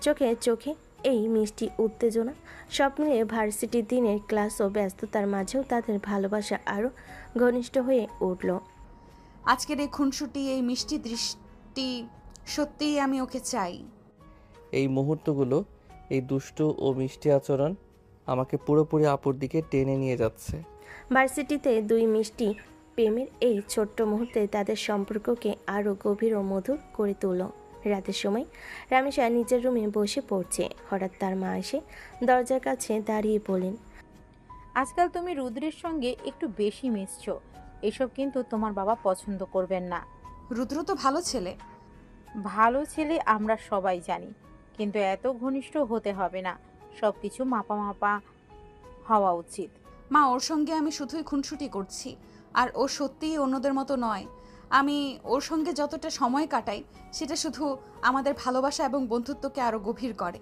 চোখে চোখে এই মিষ্টি উত্তেজনা। সব মিলিয়ে ভার্সিটির দিনের ক্লাস ও ব্যস্ততার মাঝেও তাদের ভালোবাসা আরও ঘনিষ্ঠ হয়ে উঠল। আজকের এই খুনসুটি, এই মিষ্টি দৃষ্টি, সত্যিই আমি ওকে চাই। এই মুহূর্তগুলো, এই দুষ্টু ও মিষ্টি আচরণ আমাকে পুরোপুরি আপুর দিকে টেনে নিয়ে যাচ্ছে। ভার্সিটিতে দুই মিষ্টি প্রেমের এই ছোট্ট মুহূর্তে তাদের সম্পর্ককে আরও গভীর ও মধুর করে তুলল। রাতের সময় রামেশা নিজের রুমে বসে পড়ছে। হঠাৎ তার মা এসে দরজার কাছে দাঁড়িয়ে বলেন, আজকাল তুমি রুদ্রের সঙ্গে একটু বেশি মিশছো। এসব কিন্তু তোমার বাবা পছন্দ করবেন না। রুদ্র তো ভালো ছেলে। ভালো ছেলে আমরা সবাই জানি, কিন্তু এত ঘনিষ্ঠ হতে হবে না। সব কিছু মাপা মাপা হওয়া উচিত। মা, ওর সঙ্গে আমি শুধুই খুনসুটি করছি, আর ও সত্যিই অন্যদের মতো নয়। আমি ওর সঙ্গে যতটা সময় কাটাই, সেটা শুধু আমাদের ভালোবাসা এবং বন্ধুত্বকে আরও গভীর করে।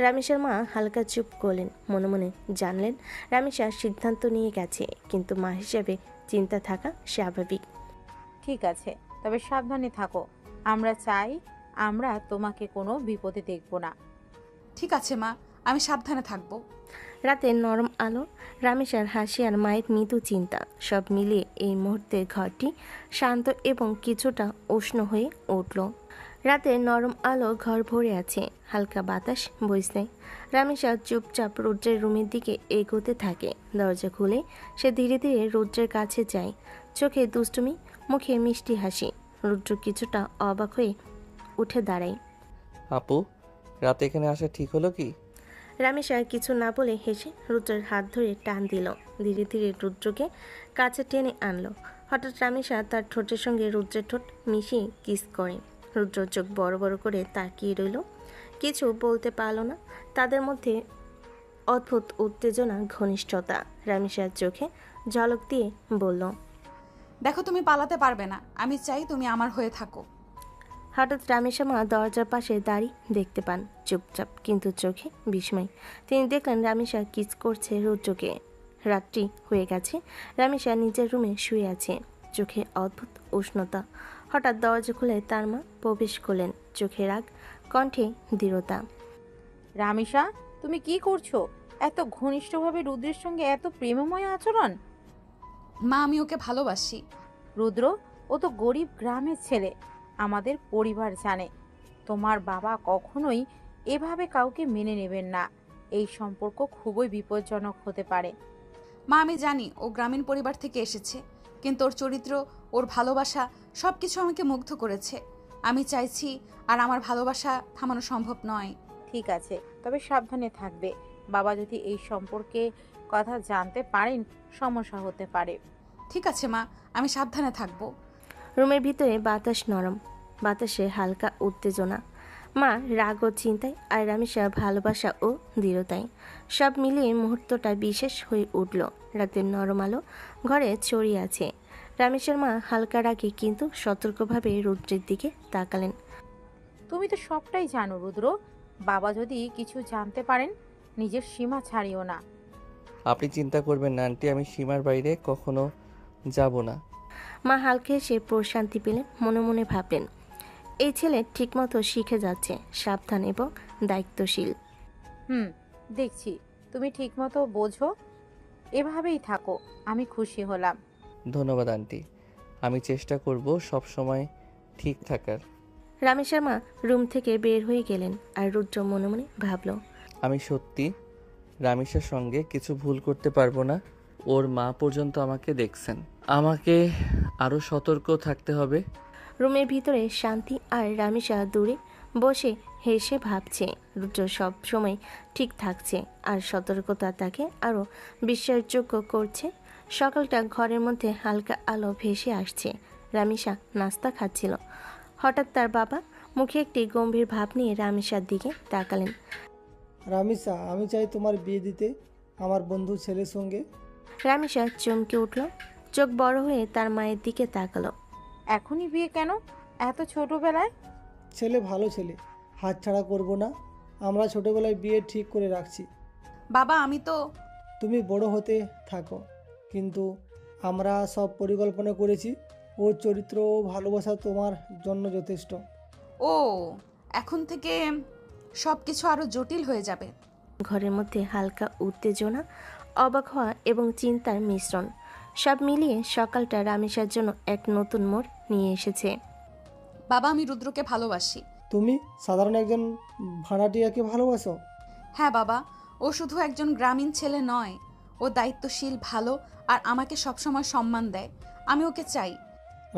রামেশার মা হালকা চুপ করলেন। মনে মনে জানলেন রামেশা সিদ্ধান্ত নিয়ে গেছে, কিন্তু মা হিসেবে চিন্তা থাকা স্বাভাবিক। ঠিক আছে, তবে সাবধানে থাকো। আমরা চাই আমরা তোমাকে কোনো বিপদে দেখব না। ঠিক আছে মা, আমি সাবধানে থাকবো। রাতের নরম আলো, রামেশার হাসি আর মায়ের মৃদু চিন্তা, সব মিলিয়ে এই মুহূর্তে ঘরটি শান্ত এবং কিছুটা উষ্ণ হয়ে উঠল। রাতের নরম আলো ঘর ভরে আছে, হালকা বাতাস বইছে। রামেশা চুপচাপ রুদ্রের রুমের দিকে এগোতে থাকে। দরজা খুলে সে ধীরে ধীরে রুদ্রের কাছে যায়। চোখে দুষ্টুমি, মুখে মিষ্টি হাসি। রুদ্র কিছুটা অবাক হয়ে উঠে দাঁড়ায়। আপু, রাতে এখানে আসা ঠিক হলো কি? রামেশা কিছু না বলে হেসে রুদ্রের হাত ধরে টান দিল। ধীরে ধীরে রুদ্রকে কাছে টেনে আনলো। হঠাৎ রামেশা তার ঠোঁটের সঙ্গে রুদ্রের ঠোঁট মিশিয়ে কিস করে। রুদ্র চোখ বড় বড় করে তাকিয়ে রইল, কিছু বলতে পারল না। তাদের মধ্যে অদ্ভুত উত্তেজনা, ঘনিষ্ঠতা। রামেশার চোখে ঝলক দিয়ে বলল, দেখো, তুমি পালাতে পারবে না। আমি চাই তুমি আমার হয়ে থাকো। হঠাৎ রামেশা মা দরজার পাশে দাঁড়িয়ে দেখতে পান, চুপচাপ কিন্তু চোখে বিস্ময়। তিনি দেখলেন রামেশা কিস করছে রুদ্রকে। রাত্রি হয়ে গেছে, রামেশা নিজের রুমে শুয়ে আছে, চোখে অদ্ভুত উষ্ণতা। হঠাৎ দরজা খুলে তার মা প্রবেশ করলেন, চোখে রাগ, কণ্ঠে দৃঢ়তা। রামিসা, তুমি কি করছো? এত ঘনিষ্ঠভাবে রুদ্রের সঙ্গে এত প্রেমময় আচরণ? মা, আমি ওকে ভালোবাসি। রুদ্র, ও তো গরিব গ্রামের ছেলে। আমাদের পরিবার জানে তোমার বাবা কখনোই এভাবে কাউকে মেনে নেবেন না। এই সম্পর্ক খুবই বিপজ্জনক হতে পারে। মা, আমি জানি ও গ্রামীণ পরিবার থেকে এসেছে, কিন্তু ওর চরিত্র, ওর ভালোবাসা সব কিছু আমাকে মুগ্ধ করেছে। আমি চাইছি, আর আমার ভালোবাসা থামানো সম্ভব নয়। ঠিক আছে, তবে সাবধানে থাকবে। বাবা যদি এই সম্পর্কে কথা জানতে পারেন, সমস্যা হতে পারে। ঠিক আছে মা, আমি সাবধানে থাকবো। রুমের ভিতরে বাতাস নরম, বাতাসে হালকা উত্তেজনা। মা রাগ ও চিন্তায়, আর রামেশা ভালোবাসা ও দৃঢ়তায়। সব মিলিয়ে মুহূর্তটা বিশেষ হয়ে উঠল। রাতের নরম আলো ঘরে ছড়িয়ে আছে। রামেশের মা হালকা রাগে কিন্তু সতর্কভাবে রুদ্রের দিকে তাকালেন। তুমি তো সবটাই জানো রুদ্র। বাবা যদি কিছু জানতে পারেন, নিজের সীমা ছাড়িও না। আপনি চিন্তা করবেন না আন্টি, আমি সীমার বাইরে কখনো যাব না। মা হালকা এসে প্রশান্তি পেলেন, মনে মনে ভাবলেন এই ছেলে ঠিকমতো শিখে যাচ্ছে, সাবধান এবং দায়িত্বশীল। দেখছি তুমি ঠিকমতো বোঝো, এভাবেই থাকো, আমি খুশি হলাম। ধন্যবাদ আন্টি, আমি চেষ্টা করব সব সময় ঠিক থাকার। রামেশের মা রুম থেকে বের হয়ে গেলেন আর রুদ্র মনে মনে ভাবল আমি সত্যি রামিসার সঙ্গে কিছু ভুল করতে পারবো না। ওর মা পর্যন্ত আমাকে দেখছেন, আমাকে আরও সতর্ক থাকতে হবে। রুমের ভিতরে শান্তি আর রামিসা দূরে বসে হেসে ভাবছে রুদ্র সব সময় ঠিক থাকছে আর সতর্কতা তাকে আরও বিশ্বাসযোগ্য করছে। সকালটা ঘরের মধ্যে হালকা আলো ভেসে আসছে। রামিসা নাস্তা খাচ্ছিল। হঠাৎ তার বাবা মুখে একটি গম্ভীর ভাব নিয়ে রামিসার দিকে তাকালেন। রামিসা, আমি চাই তোমার বিয়ে দিতে আমার বন্ধু ছেলের সঙ্গে। রামিসা চমকে উঠল, চোখ বড় হয়ে তার মায়ের দিকে তাকালো। এখনই বিয়ে কেন, এত ছোটবেলায়? ছেলে ভালো ছেলে, হাতছাড়া করব না। আমরা ছোটবেলায় বিয়ে ঠিক করে রাখছি। বাবা আমি তো তুমি বড় হতে থাকো, কিন্তু আমরা সব পরিকল্পনা করেছি। ওর চরিত্র ও ভালোবাসা তোমার জন্য যথেষ্ট। ও এখন থেকে সব কিছু আরো জটিল হয়ে যাবে। ঘরের মধ্যে হালকা উত্তেজনা, অবাক হওয়া এবং চিন্তার মিশ্রণ, সব মিলিয়ে সকালটা রামিসার জন্য এক নতুন মোড় নিয়ে এসেছে। বাবা আমি রুদ্রকে ভালোবাসি। তুমি সাধারণ একজন ভাড়াটিয়াকে ভালোবাসো? হ্যাঁ বাবা, ও শুধু একজন গ্রামীণ ছেলে নয়, ও দায়িত্বশীল, ভালো আর আমাকে সবসময় সম্মান দেয়। আমি ওকে চাই।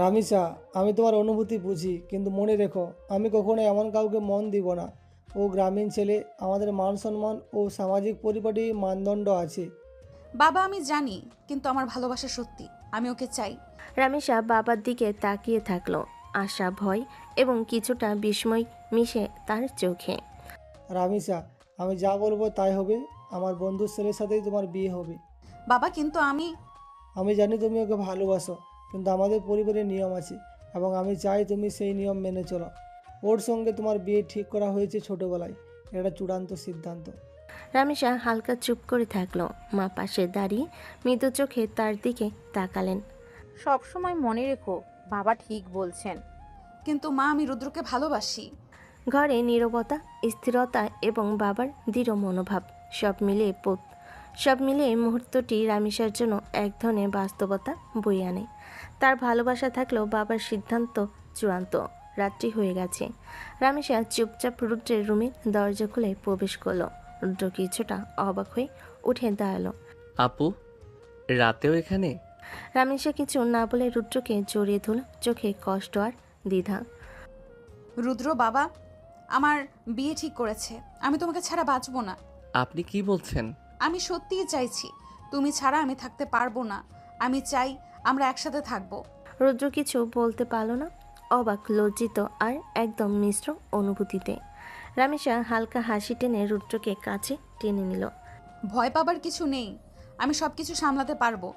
রামিসা, আমি তোমার অনুভূতি বুঝি, কিন্তু মনে রেখো আমি কখনো এমন কাউকে মন দিব না। ও গ্রামীণ ছেলে, আমাদের মান সম্মান ও সামাজিক পরিপাটি মানদণ্ড আছে। বাবা আমি জানি, কিন্তু আমার ভালোবাসা সত্যি, আমি ওকে চাই। রামিসা বাবার দিকে তাকিয়ে থাকলো, আশা, ভয় এবং কিছুটা বিস্ময় মিশে তার চোখে। রামিসা, আমি যা বলবো তাই হবে। আমার বন্ধুর ছেলের সাথেই তোমার বিয়ে হবে। বাবা কিন্তু আমি জানি তুমি ওকে ভালোবাসো, কিন্তু আমাদের পরিবারের নিয়ম আছে এবং আমি চাই তুমি সেই নিয়ম মেনে চলো। ওর সঙ্গে তোমার বিয়ে ঠিক করা হয়েছে ছোটবেলায়, এটা চূড়ান্ত সিদ্ধান্ত। রামিসা হালকা চুপ করে থাকলো। মা পাশে দাঁড়িয়ে মৃদু চোখে তার দিকে তাকালেন। সব সময় মনে রেখো, বাবা ঠিক বলছেন। কিন্তু মা আমি রুদ্রকে ভালোবাসি। ঘরে নীরবতা, স্থিরতা এবং বাবার দৃঢ় মনোভাব সব মিলিয়ে মুহূর্তটি রামিসার জন্য এক ধরনের বাস্তবতা বয়ে আনে। তার ভালোবাসা থাকলেও বাবার সিদ্ধান্ত চূড়ান্ত। রাত্রি হয়ে গেছে। রামিসা চুপচাপ রুদ্রের রুমে দরজা খুলে প্রবেশ করলো। রুদ্র কিছুটা অবাক হয়ে উঠে দাঁড়ালো। আপু, রাতেও এখানে? রামিসা কিছু না বলে রুদ্রকে জড়িয়ে ধরল, চোখে কষ্ট আর দ্বিধা। রুদ্র বাবা আমার বিয়ে ঠিক করেছে, আমি তোমাকে ছাড়া বাঁচবো না। আপনি কি বলছেন? আমি সত্যিই চাইছি, তুমি ছাড়া আমি থাকতে পারবো না। আমি চাই আমরা একসাথে থাকবো। রুদ্র কিছু বলতে পারল না, অবাক, লজ্জিত আর একদম মিশ্র অনুভূতিতে। রামিসা হালকা হাসি টেনে রুদ্রকে কাছে টেনে নিল। ভয় পাবার কিছু নেই, আমি সব কিছু সামলাতে পারবো,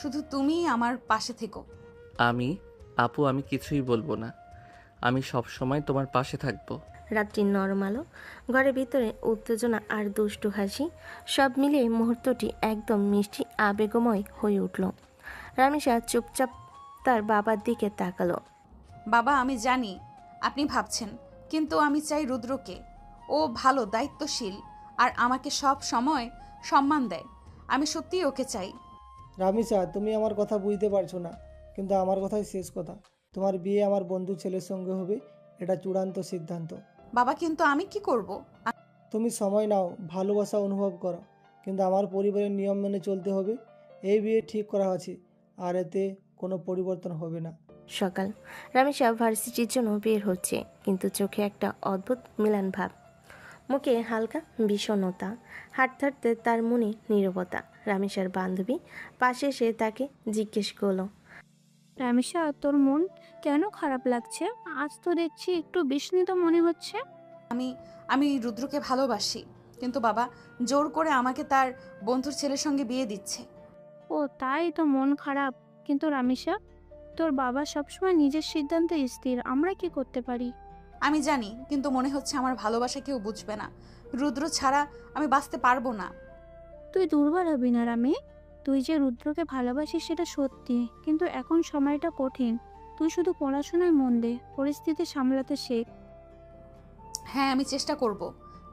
শুধু তুমিই আমার পাশে থেকো। আপু আমি কিছুই বলবো না, আমি সব সময় তোমার পাশে থাকবো। রাত্রি নরম আলো, ঘরের ভিতরে উত্তেজনা আর দুষ্টু হাসি, সব মিলিয়ে মুহূর্তটি একদম মিষ্টি আবেগময় হয়ে উঠল। রামিসা চুপচাপ তার বাবার দিকে তাকালো। বাবা আমি জানি আপনি ভাবছেন, কিন্তু আমি চাই রুদ্রকে। ও ভালো, দায়িত্বশীল আর আমাকে সব সময় সম্মান দেয়। আমি সত্যিই ওকে চাই। রামিসা, তুমি আমার কথা বুঝতে পারছো না, কিন্তু আমার কথাই শেষ কথা। তোমার বিয়ে আমার বন্ধু ছেলের সঙ্গে হবে, এটা চূড়ান্ত সিদ্ধান্ত। বাবা কিন্তু আমি কি করব? তুমি সময় নাও, ভালোবাসা অনুভব করো, কিন্তু আমার পরিবারের নিয়ম মেনে চলতে হবে। এই বিয়ে ঠিক করা আছে আর এতে কোনো পরিবর্তন হবে না। সকাল, রামিসা ভার্সিটির জন্য বের হচ্ছে, কিন্তু চোখে একটা অদ্ভুত মিলান ভাব, মুখে হালকা বিষণ্ণতা, হাঁটতে হাঁটতে তার মনে নীরবতা। রামিসার বান্ধবী পাশে এসে তাকে জিজ্ঞেস করলো। রামিসা তোর মন কেন খারাপ লাগছে? আজ তো দেখছি একটু বিস্মিত মনে হচ্ছে। আমি রুদ্রকে ভালোবাসি, কিন্তু বাবা জোর করে আমাকে তার বন্ধুর ছেলের সঙ্গে বিয়ে দিচ্ছে। ও তাই তো মন খারাপ। কিন্তু রামিসা, তোর বাবা সবসময় নিজের সিদ্ধান্তে স্থির, আমরা কি করতে পারি? আমি জানি, কিন্তু মনে হচ্ছে আমার ভালোবাসা কেউ বুঝবে না। রুদ্র ছাড়া আমি বাঁচতে পারবো না। তুই দুর্বল হবি না রামে। তুই যে রুদ্রকে ভালোবাসিস সেটা সত্যি, কিন্তু এখন সময়টা কঠিন। তুই শুধু পড়াশোনায় মন দে, পরিস্থিতি সামলাতে শেখ। হ্যাঁ, আমি চেষ্টা করব।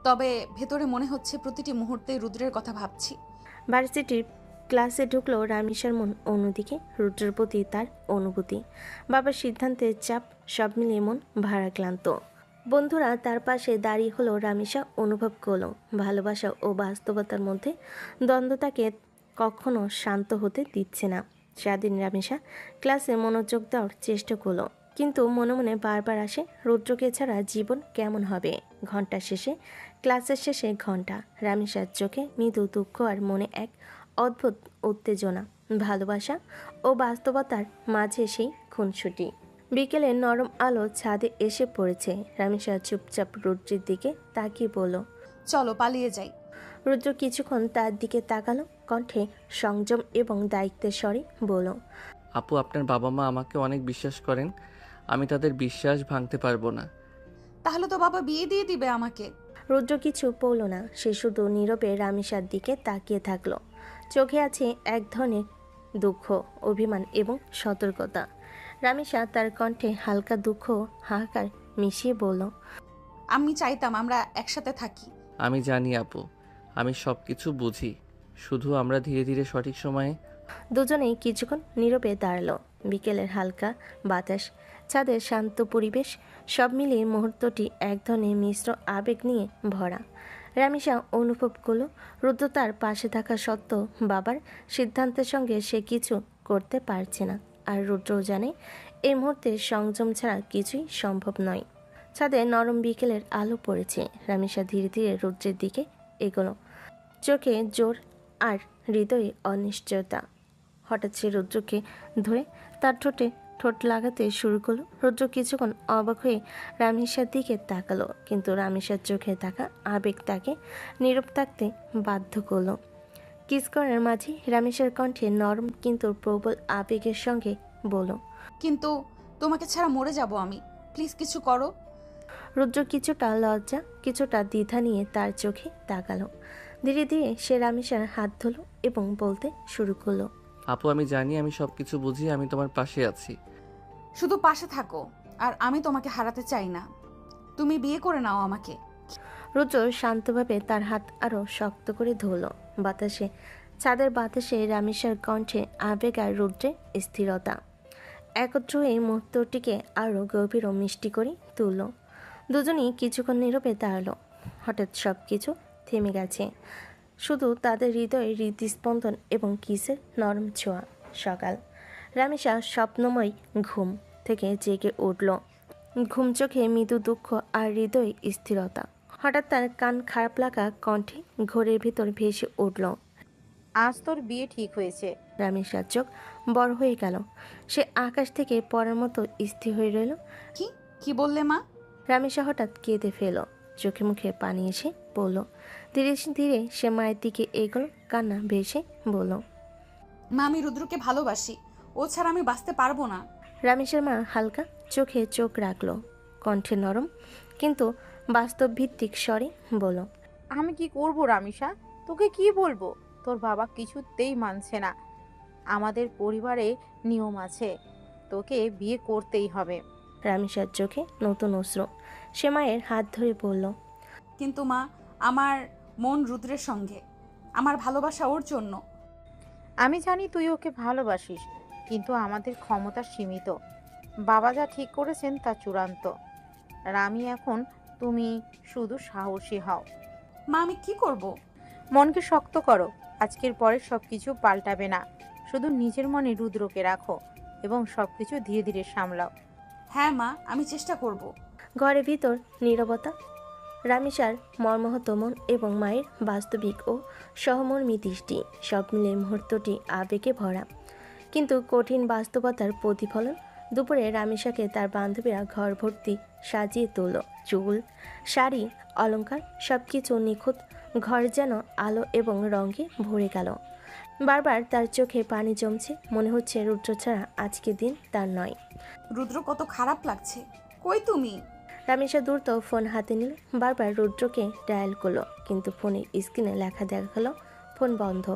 তবে ভেতরে মনে হচ্ছে প্রতিটি মুহূর্তে রুদ্রের কথা ভাবছি। ভার্সিটির ক্লাসে ঢুকলো রামিসার মন, অন্যদিকে রুদ্রের প্রতি তার অনুভূতি, বাবার সিদ্ধান্তের চাপ, সব মিলিয়ে মন ভারাক্লান্ত। বন্ধুরা তার পাশে দাঁড়িয়ে হলো রামিসা অনুভব করলো ভালোবাসা ও বাস্তবতার মধ্যে দ্বন্দ্ব তাকে কখনো শান্ত হতে দিচ্ছে না। সেদিন রামিসা ক্লাসে মনোযোগ দেওয়ার চেষ্টা করলো, কিন্তু মনে মনে বারবার আসে রুদ্রকে ছাড়া জীবন কেমন হবে। ঘন্টা শেষে, ক্লাসের শেষে ঘন্টা, রামিসার চোখে মৃদু দুঃখ আর মনে এক অদ্ভুত উত্তেজনা, ভালোবাসা ও বাস্তবতার মাঝে সেই খুনসুটি। বিকেলে নরম আলো ছাদে এসে পড়েছে। রামিসা চুপচাপ রুদ্রের দিকে তাকিয়ে বলল, চলো পালিয়ে যাই। রুদ্র কিছুক্ষণ তার দিকে তাকালো, কণ্ঠে সংযম এবং দায়িত্বের স্বরে বলল, আপু, আপনার বাবা মা আমাকে অনেক বিশ্বাস করেন, আমি তাদের বিশ্বাস ভাঙতে পারবো না। তাহলে তো বাবা বিয়ে দিয়ে দিবে আমাকে। রুদ্র কিছু বলল না, সে শুধু নীরবে রামিসার দিকে তাকিয়ে থাকলো। চোখে আছে এক ধরনের দুঃখ, অভিমান এবং সতর্কতা। রামিসা তার কণ্ঠে হালকা দুঃখ, হাহাকার মিশিয়ে বলল, আমি চাইতাম আমরা একসাথে থাকি। আমি জানি আপু, আমি সব কিছু বুঝি, শুধু আমরা ধীরে ধীরে সঠিক সময়ে। দুজনেই কিছুক্ষণ নীরবে দাঁড়ালো। বিকেলের হালকা বাতাস, ছাদের শান্ত পরিবেশ, সব মিলিয়ে মুহূর্তটি এক ধরনের মিশ্র আবেগ নিয়ে ভরা। রামিসা অনুভব করলো রুদ্র তার পাশে থাকা সত্ত্বেও বাবার সিদ্ধান্তের সঙ্গে সে কিছু করতে পারছে না, আর রুদ্রও জানে এই মুহূর্তে সংযম ছাড়া কিছুই সম্ভব নয়। ছাদে নরম বিকেলের আলো পড়েছে। রামিসা ধীরে ধীরে রুদ্রের দিকে এগোলো, চোখে জোর আর হৃদয়ে অনিশ্চয়তা। হঠাৎ সে রুদ্রকে ধরে তার ঠোঁটে ঠোঁট লাগাতে শুরু করলো। রুদ্র কিছুক্ষণ অবাক হয়ে রামিসার দিকে তাকালো, কিন্তু রামিসার চোখে থাকা আবেগ তাকে নীরব থাকতে বাধ্য করলো। কিস করার মাঝে রামিসার কণ্ঠে নরম কিন্তু প্রবল আবেগের সঙ্গে বলল, কিন্তু তোমাকে ছাড়া মরে যাব আমি, প্লিজ কিছু করো। রুদ্র কিছুটা লজ্জা, কিছুটা দ্বিধা নিয়ে তার চোখে তাকালো। ধীরে ধীরে সে রামিসার হাত ধরল এবং বলতে শুরু করলো, আপু, আমি জানি, আমি সব কিছু বুঝি, আমি তোমার পাশে আছি। শুধু পাশে থাকো, আর আমি তোমাকে হারাতে চাই না। তুমি বিয়ে করে নাও আমাকে। রুদ্র শান্তভাবে তার হাত আরো শক্ত করে ধরল। বাতাসে, চাঁদের বাতাসে রামিসার কণ্ঠে আবেগ আর রুদ্রে স্থিরতা একত্র এই মুহূর্তটিকে আরো গভীর ও মিষ্টি করে তুলল। দুজনেই কিছুক্ষণ নীরবে দাঁড়ালো। হঠাৎ সব কিছু থেমে গেছে, শুধু তাদের হৃদয়ে হৃদস্পন্দন এবং কিসের নরম ছোঁয়া। সকাল, রামিসা স্বপ্নময় ঘুম থেকে জেগে উঠল। ঘুম চোখে মৃদু দুঃখ আর হৃদয়ে স্থিরতা। হঠাৎ তার কান খারাপ লাগা কণ্ঠে ঘোরের ভিতর ভেসে উঠল, আজ তোর বিয়ে ঠিক হয়েছে। রামিসার চোখ বড় হয়ে গেল। সে আকাশ থেকে পড়ার মতো স্থির হয়ে রইল। কি কি বললে মা? রামিসা হঠাৎ কেঁদে ফেল, চোখে মুখে পানি এসে পড়ল। ধীরে ধীরে সে মায়ের দিকে এগোলো, কান্না ভেসে বলল, মা, আমি রুদ্রকে ভালোবাসি, ও ছাড়া আমি বাঁচতে পারবো না। রামিসার মা হালকা চোখে চোখ রাখলো, কণ্ঠে নরম কিন্তু বাস্তব ভিত্তিক স্বরে বলল, আমি কি করব রামিসা? তোকে কি বলবো? তোর বাবা কিছুতেই মানছে না। আমাদের পরিবারে নিয়ম আছে, তোকে বিয়ে করতেই হবে। রামিসার চোখে নতুন অশ্রু। সে মায়ের হাত ধরে বলল, কিন্তু মা, আমার মন রুদ্রের সঙ্গে, আমার ভালোবাসা ওর জন্য। আমি জানি তুই ওকে ভালোবাসিস, কিন্তু আমাদের ক্ষমতা সীমিত। বাবা যা ঠিক করেছেন তা চূড়ান্ত। রামি, এখন তুমি শুধু সাহসী হও। মা, আমি কি করব? মনকে শক্ত করো, আজকের পরে সবকিছু পাল্টাবে না। শুধু নিজের মনে রুদ্রকে রাখো এবং সবকিছু ধীরে ধীরে সামলাও। হ্যাঁ মা, আমি চেষ্টা করব। ঘরের ভিতর নীরবতা। রামিসার মর্মাহত মন এবং মায়ের বাস্তবিক ও সহমর্মী দৃষ্টি, সব মিলে মুহূর্তটি আবেগে ভরা, কিন্তু কঠিন বাস্তবতার প্রতিফলন। দুপুরে রামিসাকে তার বান্ধবীরা ঘর ভর্তি সাজিয়ে তুলল। চুল, শাড়ি, অলংকার সব কিছু নিখুঁত। ঘর যেন আলো এবং রঙে ভরে গেল। বারবার তার চোখে পানি জমছে, মনে হচ্ছে রুদ্র ছাড়া আজকে দিন তার নয়। রুদ্র কত খারাপ লাগছে। কই তুমি? রামিসা দ্রুত ফোন হাতে নিল, বারবার রুদ্রকে ডায়াল করলো, কিন্তু ফোনের স্ক্রিনে লেখা দেখালো ফোন বন্ধ।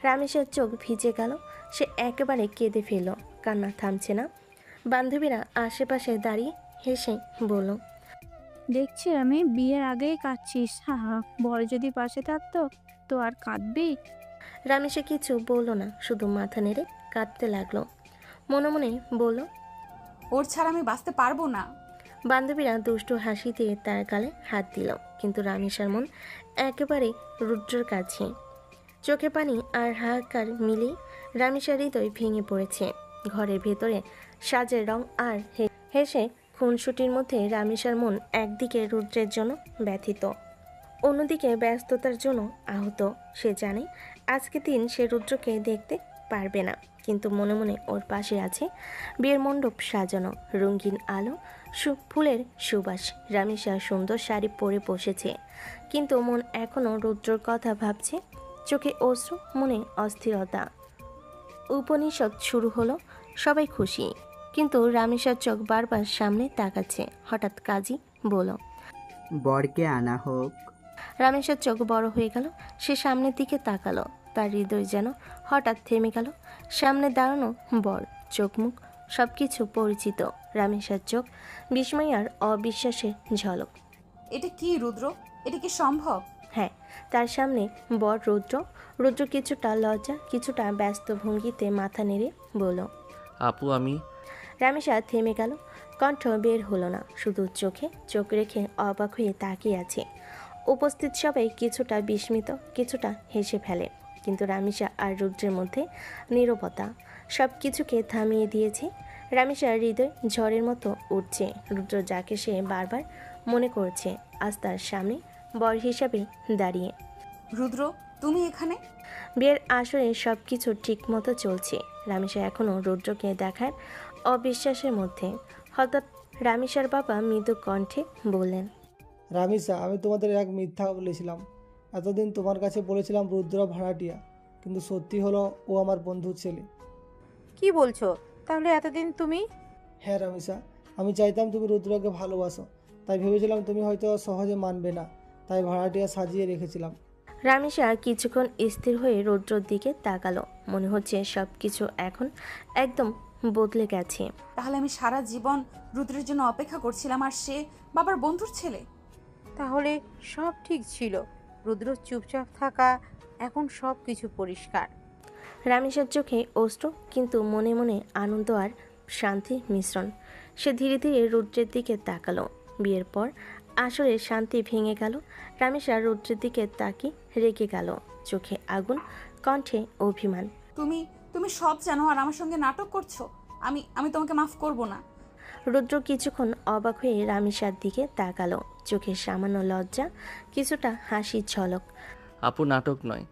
রামেশের চোখ ভিজে গেল। সে একেবারে কেঁদে ফেলল। কান্না থামছে না। বান্ধবীরা আশেপাশে দাঁড়িয়ে হেসে বলল, দেখছি আমি বিয়ের আগেই কাঁদছিস, হা হা। বর যদি পাশে থাকতো তো আর কাঁদবি? রামেশে কিছু বলল না, শুধু মাথা নেড়ে কাঁদতে লাগলো। মনে মনে বলল, ওর ছাড়া আমি বাঁচতে পারবো না। বান্ধবীরা দুষ্টু হাসি দিয়ে তার গালে হাত দিল, কিন্তু রামেশার মন একেবারে রুদ্রর কাছে। চোখে পানি আর হাহাকার মিলিয়ে রামেশার হৃদয় ভেঙে পড়েছে। ঘরের ভেতরে সাজের রং আর হেসে খুনসুটির মধ্যে রামেশার মন একদিকে রুদ্রের জন্য ব্যথিত, অন্যদিকে ব্যস্ততার জন্য আহত। সে জানে আজকে দিন সে রুদ্রকে দেখতে পারবে না, কিন্তু মনে মনে ওর পাশে আছে বিয়ের মণ্ডপ সাজানো, রঙিন আলো, ফুলের সুবাস। রামেশা সুন্দর শাড়ি পরে বসেছে, কিন্তু মন এখনও রুদ্রর কথা ভাবছে। চোখে অশ্রু, মনে অস্থিরতা। উপনিষদ শুরু হলো, সবাই খুশি, কিন্তু রামেশার চোখ বারবার সামনে তাকাচ্ছে। হঠাৎ কাজী বলল, বরকে আনা হোক। রামেশের চোখ বড় হয়ে গেল। সে সামনের দিকে তাকালো। তার হৃদয় যেন হঠাৎ থেমে গেল। সামনে দাঁড়ানো বর, চোখ মুখ সব কিছু পরিচিত। রামেশের চোখ বিস্ময় আর অবিশ্বাসের ঝলক। এটা কি রুদ্র? এটা কি সম্ভব? হ্যাঁ, তার সামনে বর রুদ্র। রুদ্র কিছুটা লজ্জা, কিছুটা ব্যস্ত ভঙ্গিতে মাথা নেড়ে বলল, আপু আমি রামেশা থেমে গেল। কণ্ঠ বের হলো না, শুধু চোখে চোখ রেখে অবাক হয়ে তাকিয়ে আছে। উপস্থিত সবাই কিছুটা বিস্মিত, কিছুটা হেসে ফেলে, কিন্তু রামেশা আর রুদ্রের মধ্যে নীরবতা সব কিছুকে থামিয়ে দিয়েছে। রামেশার হৃদয় ঝড়ের মতো উঠছে। রুদ্র যাকে সে বারবার মনে করছে, আজ তার সামনে বর হিসাবে দাঁড়িয়ে। রুদ্র, তুমি এখানে? বিয়ের আসরে সব কিছু ঠিক মতো চলছে। রামেশা এখনও রুদ্রকে দেখার অবিশ্বাসের মধ্যে। হঠাৎ রামেশার বাবা মৃদু কণ্ঠে বললেন, রামিসা, আমি তোমাদের এক মিথ্যা বলেছিলাম। এতদিন তোমার কাছে বলেছিলাম রুদ্র ভাড়াটিয়া, কিন্তু সত্যি হলো ও আমার বন্ধুর ছেলে। কি বলছো? তাহলে এতদিন তুমি? হ্যাঁ রামিসা, আমি চাইতাম তুমি রুদ্রকে ভালোবাসো, তাই ভেবেছিলাম তুমি হয়তো সহজে মানবে না, তাই ভাড়াটিয়া সাজিয়ে রেখেছিলাম। রামেশা কিছুক্ষণ স্থির হয়ে রুদ্রর দিকে তাকালো। মনে হচ্ছে সব কিছু এখন একদম বদলে গেছে। তাহলে আমি সারা জীবন রুদ্রের জন্য অপেক্ষা করছিলাম, আর সে বাবার বন্ধুর ছেলে? তাহলে সব ঠিক ছিল। রুদ্র চুপচাপ থাকা, এখন সব কিছু পরিষ্কার। রামেশার চোখে অশ্রু, কিন্তু মনে মনে আনন্দ আর শান্তির মিশ্রণ। সে ধীরে ধীরে রুদ্রের দিকে তাকালো। বিয়ের পর আসরে শান্তি ভেঙে গেল। রামেশা রুদ্রের দিকে তাকিয়ে রেগে গেল, চোখে আগুন, কণ্ঠে অভিমান। তুমি তুমি সব জানো আর আমার সঙ্গে নাটক করছো। আমি আমি তোমাকে মাফ করব না। রুদ্র কিছুক্ষণ অবাক হয়ে রামেশার দিকে তাকালো, চোখে সামান্য লজ্জা, কিছুটা হাসির ঝলক। আপু নাটক নয়,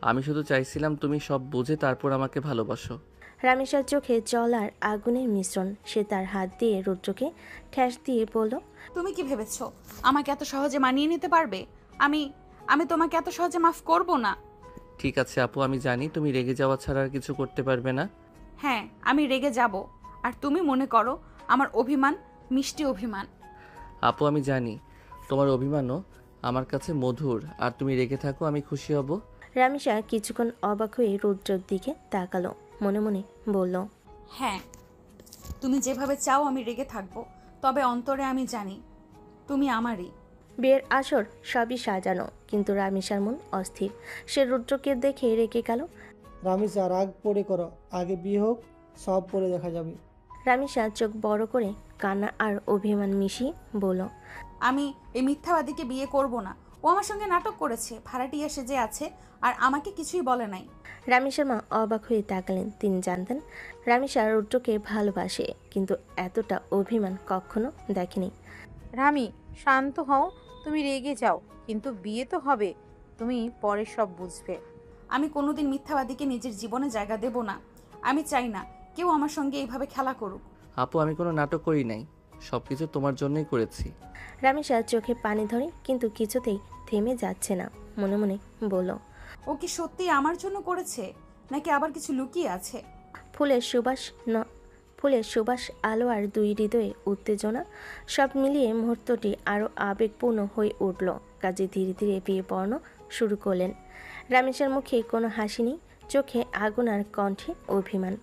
আমি শুধু চাইছিলাম তুমি সব বুঝে তারপর আমাকে ভালোবাসো। রামেশার চোখে জল আর আগুনের মিশ্রণ। সে তার হাত দিয়ে রুদ্রকে ঠ্যাস দিয়ে বলল, তুমি কি ভেবেছো আমাকে এত সহজে মানিয়ে নিতে পারবে? আমি আমি তোমাকে এত সহজে মাফ করব না। ঠিক আছে আপু, আমি জানি তুমি রেগে যাওয়া ছাড়া আর কিছু করতে পারবে না। হ্যাঁ, আমি রেগে যাব, আর তুমি মনে করো আমার অভিমান মিষ্টি অভিমান। আপু আমি জানি তোমার অভিমানও আমার কাছে মধুর, আর তুমি রেগে থাকো, আমি খুশি হব। রামেশা কিছুক্ষণ অবাক হয়ে রুদ্রর দিকে তাকালো, মনে মনে বলল, হ্যাঁ, তুমি যেভাবে চাও আমি রেগে থাকবো, তবে অন্তরে আমি জানি তুমি আমারই। বিয়ের আসর সবই সাজানো, কিন্তু রামেশার মন অস্থির। সে রুদ্রকে দেখে রেগে গেল। রামিসা, রাগ পরে করো, আগে বিয়ে হোক, সব পরে দেখা যাবে। রামেশা চোখ বড় করে কান্না আর অভিমান মিশিয়ে বলল, আমি এই মিথ্যাবাদীকে বিয়ে করব না। ও আমার সঙ্গে নাটক করেছে, ভাড়াটিয়া সেজে আছে, আর আমাকে কিছুই বলে নাই। রামেশার মা অবাক হয়ে তাকালেন। তিনি জানতেন রামেশা রুদ্রকে ভালোবাসে, কিন্তু এতটা অভিমান কখনো দেখেনি। রামি, শান্ত হও। তুমি রেগে যাও, কিন্তু বিয়ে তো হবে। তুমি পরে সব বুঝবে। আমি কোনোদিন মিথ্যাবাদীকে নিজের জীবনে জায়গা দেব না। আমি চাই না কেউ আমার সঙ্গে এইভাবে খেলা করুক। আপু আমি কোনো নাটক করি নাই, সব কিছু তোমার জন্যই করেছি। রামেশা চোখে পানি ধরে, কিন্তু কিছুতেই থেমে যাচ্ছে না। মনে মনে বলল, ও কি সত্যি আমার জন্য করেছে, নাকি আবার কিছু লুকিয়ে আছে? ফুলের সুবাস, আলো আর দুই হৃদয়ে উত্তেজনা, সব মিলিয়ে মুহূর্তটি আরও আবেগপূর্ণ হয়ে উঠল। কাজে ধীরে ধীরে বিয়ে পড়ানো শুরু করলেন। রামেশের মুখে কোনো হাসি নেই, চোখে আগুন আর কণ্ঠে অভিমান।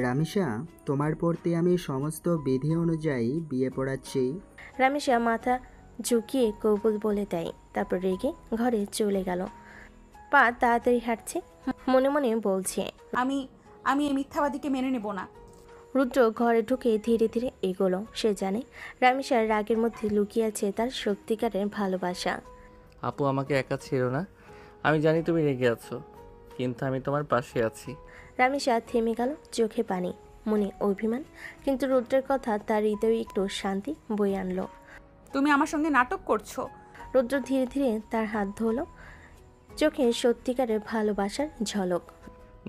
রামিসা, তোমার প্রতি আমি সমস্ত বিধি অনুযায়ী বিয়ে পড়াচ্ছি। রামেশা মাথা ঝুঁকিয়ে কবুল বলে দেয়, তারপর রেগে ঘরে চলে গেল। পা তাড়াতাড়ি হাঁটছে, মনে মনে বলছে। আমি আমি এই মিথ্যাবাদীকে মেনে নেব না। রুদ্র ঘরে ঢুকে ধীরে ধীরে এগোলো। সে জানে রামেশার রাগের মধ্যে লুকিয়ে আছে তার সত্যিকারের ভালোবাসা। আপু, আমাকে একা ছেড়ো না। আমি জানি তুমি রেগে আছো, কিন্তু আমি তোমার পাশে আছি। রামেশা থেমে গেল, চোখে পানি, মনে অভিমান, কিন্তু রুদ্রের কথা তার হৃদয়ে একটু শান্তি বয়ে আনলো। তুমি আমার সঙ্গে নাটক করছো। রুদ্র ধীরে ধীরে তার হাত ধরলো, চোখে সত্যিকারের ভালোবাসার ঝলক।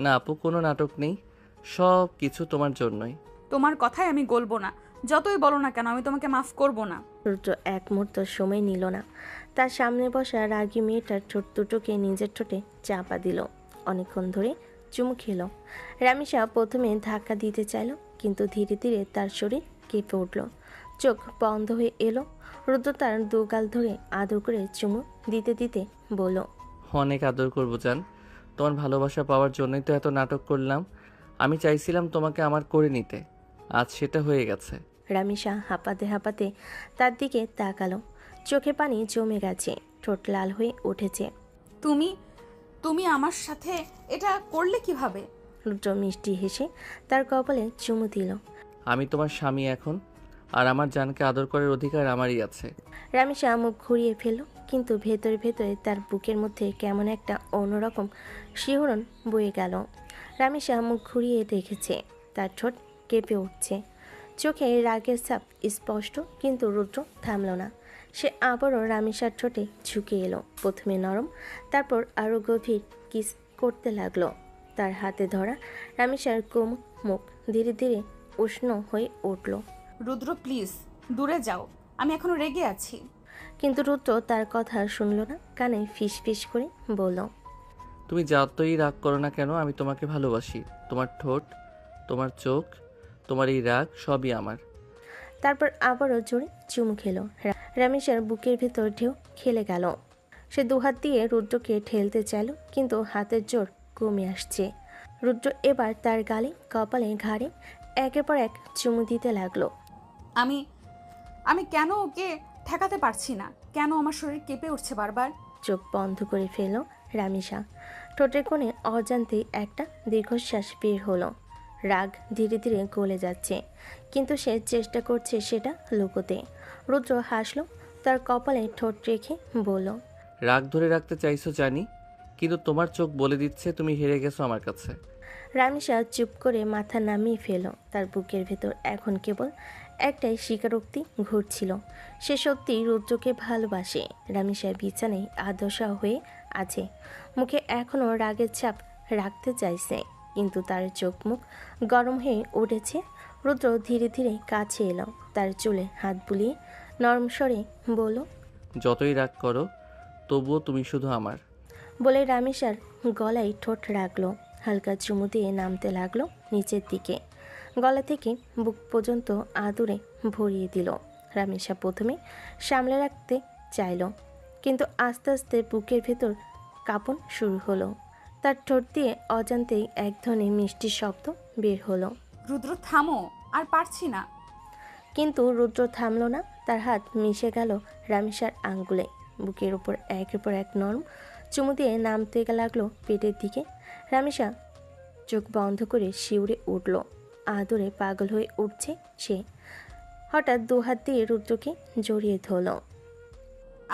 না আপু, কোনো নাটক নেই, সব কিছু তোমার জন্যই। তোমার কথাই আমি গলবো না, যতই বলো না কেন আমি তোমাকে মাফ করব না। রুদ্র এক মুহূর্ত সময় নিল না, তার সামনে বসা রাগী মেয়েটার ঠোঁট দুটোকে নিজের ঠোঁটে চাপা দিল। অনেকক্ষণ ধরে চুমু খেল। রামিসা প্রথমে ধাক্কা দিতে চাইল, কিন্তু ধীরে ধীরে তার শরীর কেঁপে উঠল, চোখ বন্ধ হয়ে এলো। রুদ্র তার দুগাল ধরে আদর করে চুমু দিতে দিতে বলল, অনেক আদর করবো জান, তোমার ভালোবাসা পাওয়ার জন্যই তো এত নাটক করলাম। আমি চাইছিলাম তোমাকে আমার করে নিতে, আজ সেটা হয়ে গেছে। রামিসা হাঁপাতে হাঁপাতে তার দিকে তাকালো, চোখে পানি জমে গেছে, ঠোঁট লাল হয়ে উঠেছে। তুমি তুমি আমার সাথে এটা করলে কিভাবে? রুদ্র মিষ্টি হেসে তার কপালে চুমু দিল। আমি তোমার স্বামী এখন, আর আমার জানকে আদর করার অধিকার আমারই আছে। রামিসা মুখ ঘুরিয়ে ফেলল, কিন্তু ভেতরে ভেতরে তার বুকের মধ্যে কেমন একটা অন্যরকম শিহরণ বয়ে গেল। রামিসা মুখ ঘুরিয়ে দেখেছে, তার ঠোঁট কেঁপে উঠছে, চোখে রাগের ছাপ স্পষ্ট, কিন্তু রুদ্র থামল না। সে আবারও রামিসার ঠোঁটে ঝুঁকে এলো, প্রথমে নরম, তারপর আরও গভীর কিস করতে লাগলো। তার হাতে ধরা রামিসার কোমল মুখ ধীরে ধীরে উষ্ণ হয়ে উঠল। রুদ্র প্লিজ দূরে যাও, আমি এখনো রেগে আছি। কিন্তু রুদ্র তার কথা শুনল না, কানে ফিস ফিস করে বলল, তুমি যতই রাগ করো না কেন, আমি তোমাকে ভালোবাসি। তোমার ঠোঁট, তোমার চোখ, তোমার এই রাগ সবই আমার। তারপর আবারও জোরে চুমু খেলো। রামেশের বুকের ভেতর ঢেউ খেলে গেল। সে দুহাত দিয়ে রুদ্রকে ঠেলতে চাইল, কিন্তু হাতের জোর কমে আসছে। রুদ্র এবার তার গালে, কপালে, ঘাড়ে একের পর এক চুমু দিতে লাগলো। আমি আমি কেন ওকে ঠেকাতে পারছি না? কেন আমার শরীর কেঁপে উঠছে বারবার? চোখ বন্ধ করে ফেলল রামিসা। ঠোঁটের কোণে অজান্তেই একটা দীর্ঘশ্বাস বের হলো। রাগ ধীরে ধীরে গলে যাচ্ছে, কিন্তু সে চেষ্টা করছে সেটা লুকোতে। রুদ্র হাসল, তার কপালে ঠোঁট রেখে বলল, রাগ ধরে রাখতে চাইছো জানি, কিন্তু তোমার চোখ বলে দিচ্ছে তুমি হেরে গেছো আমার কাছে। রামিসা চুপ করে মাথা নামিয়ে ফেল। তার বুকের ভেতর এখন কেবল একটাই স্বীকারোক্তি ঘুরছিল, সে সত্যি রুদ্রকে ভালোবাসে। রামিসা বিছানায় আদশা হয়ে আছে, মুখে এখনও রাগের ছাপ রাখতে চাইছে, কিন্তু তার চোখ মুখ গরম হয়ে উঠেছে। রুদ্র ধীরে ধীরে কাছে এলো, তার চুলে হাত বুলিয়ে নরম স্বরে বলল, যতই রাগ করো তবুও তুমি শুধু আমার। বলে রামিসার গলায় ঠোঁট রাখলো, হালকা চুমু দিয়ে নামতে লাগলো নিচের দিকে, গলা থেকে বুক পর্যন্ত আদরে ভরিয়ে দিল। রামিসা প্রথমে সামলে রাখতে চাইল, কিন্তু আস্তে আস্তে বুকের ভেতর কাঁপন শুরু হলো। তার ঠোঁট দিয়ে অজান্তেই এক ধরনের মিষ্টি শব্দ বের হলো। রুদ্র থামো, আর পারছি না। কিন্তু রুদ্র থামল না, তার হাত মিশে গেল রামিসার আঙ্গুলে, বুকের উপর একের পর এক নরম চুমু দিয়ে নামতে লাগলো পেটের দিকে। রামিসা চোখ বন্ধ করে শিউরে উঠল, আদরে পাগল হয়ে উঠছে সে। হঠাৎ দুহাত দিয়ে রুদ্রকে জড়িয়ে ধরল।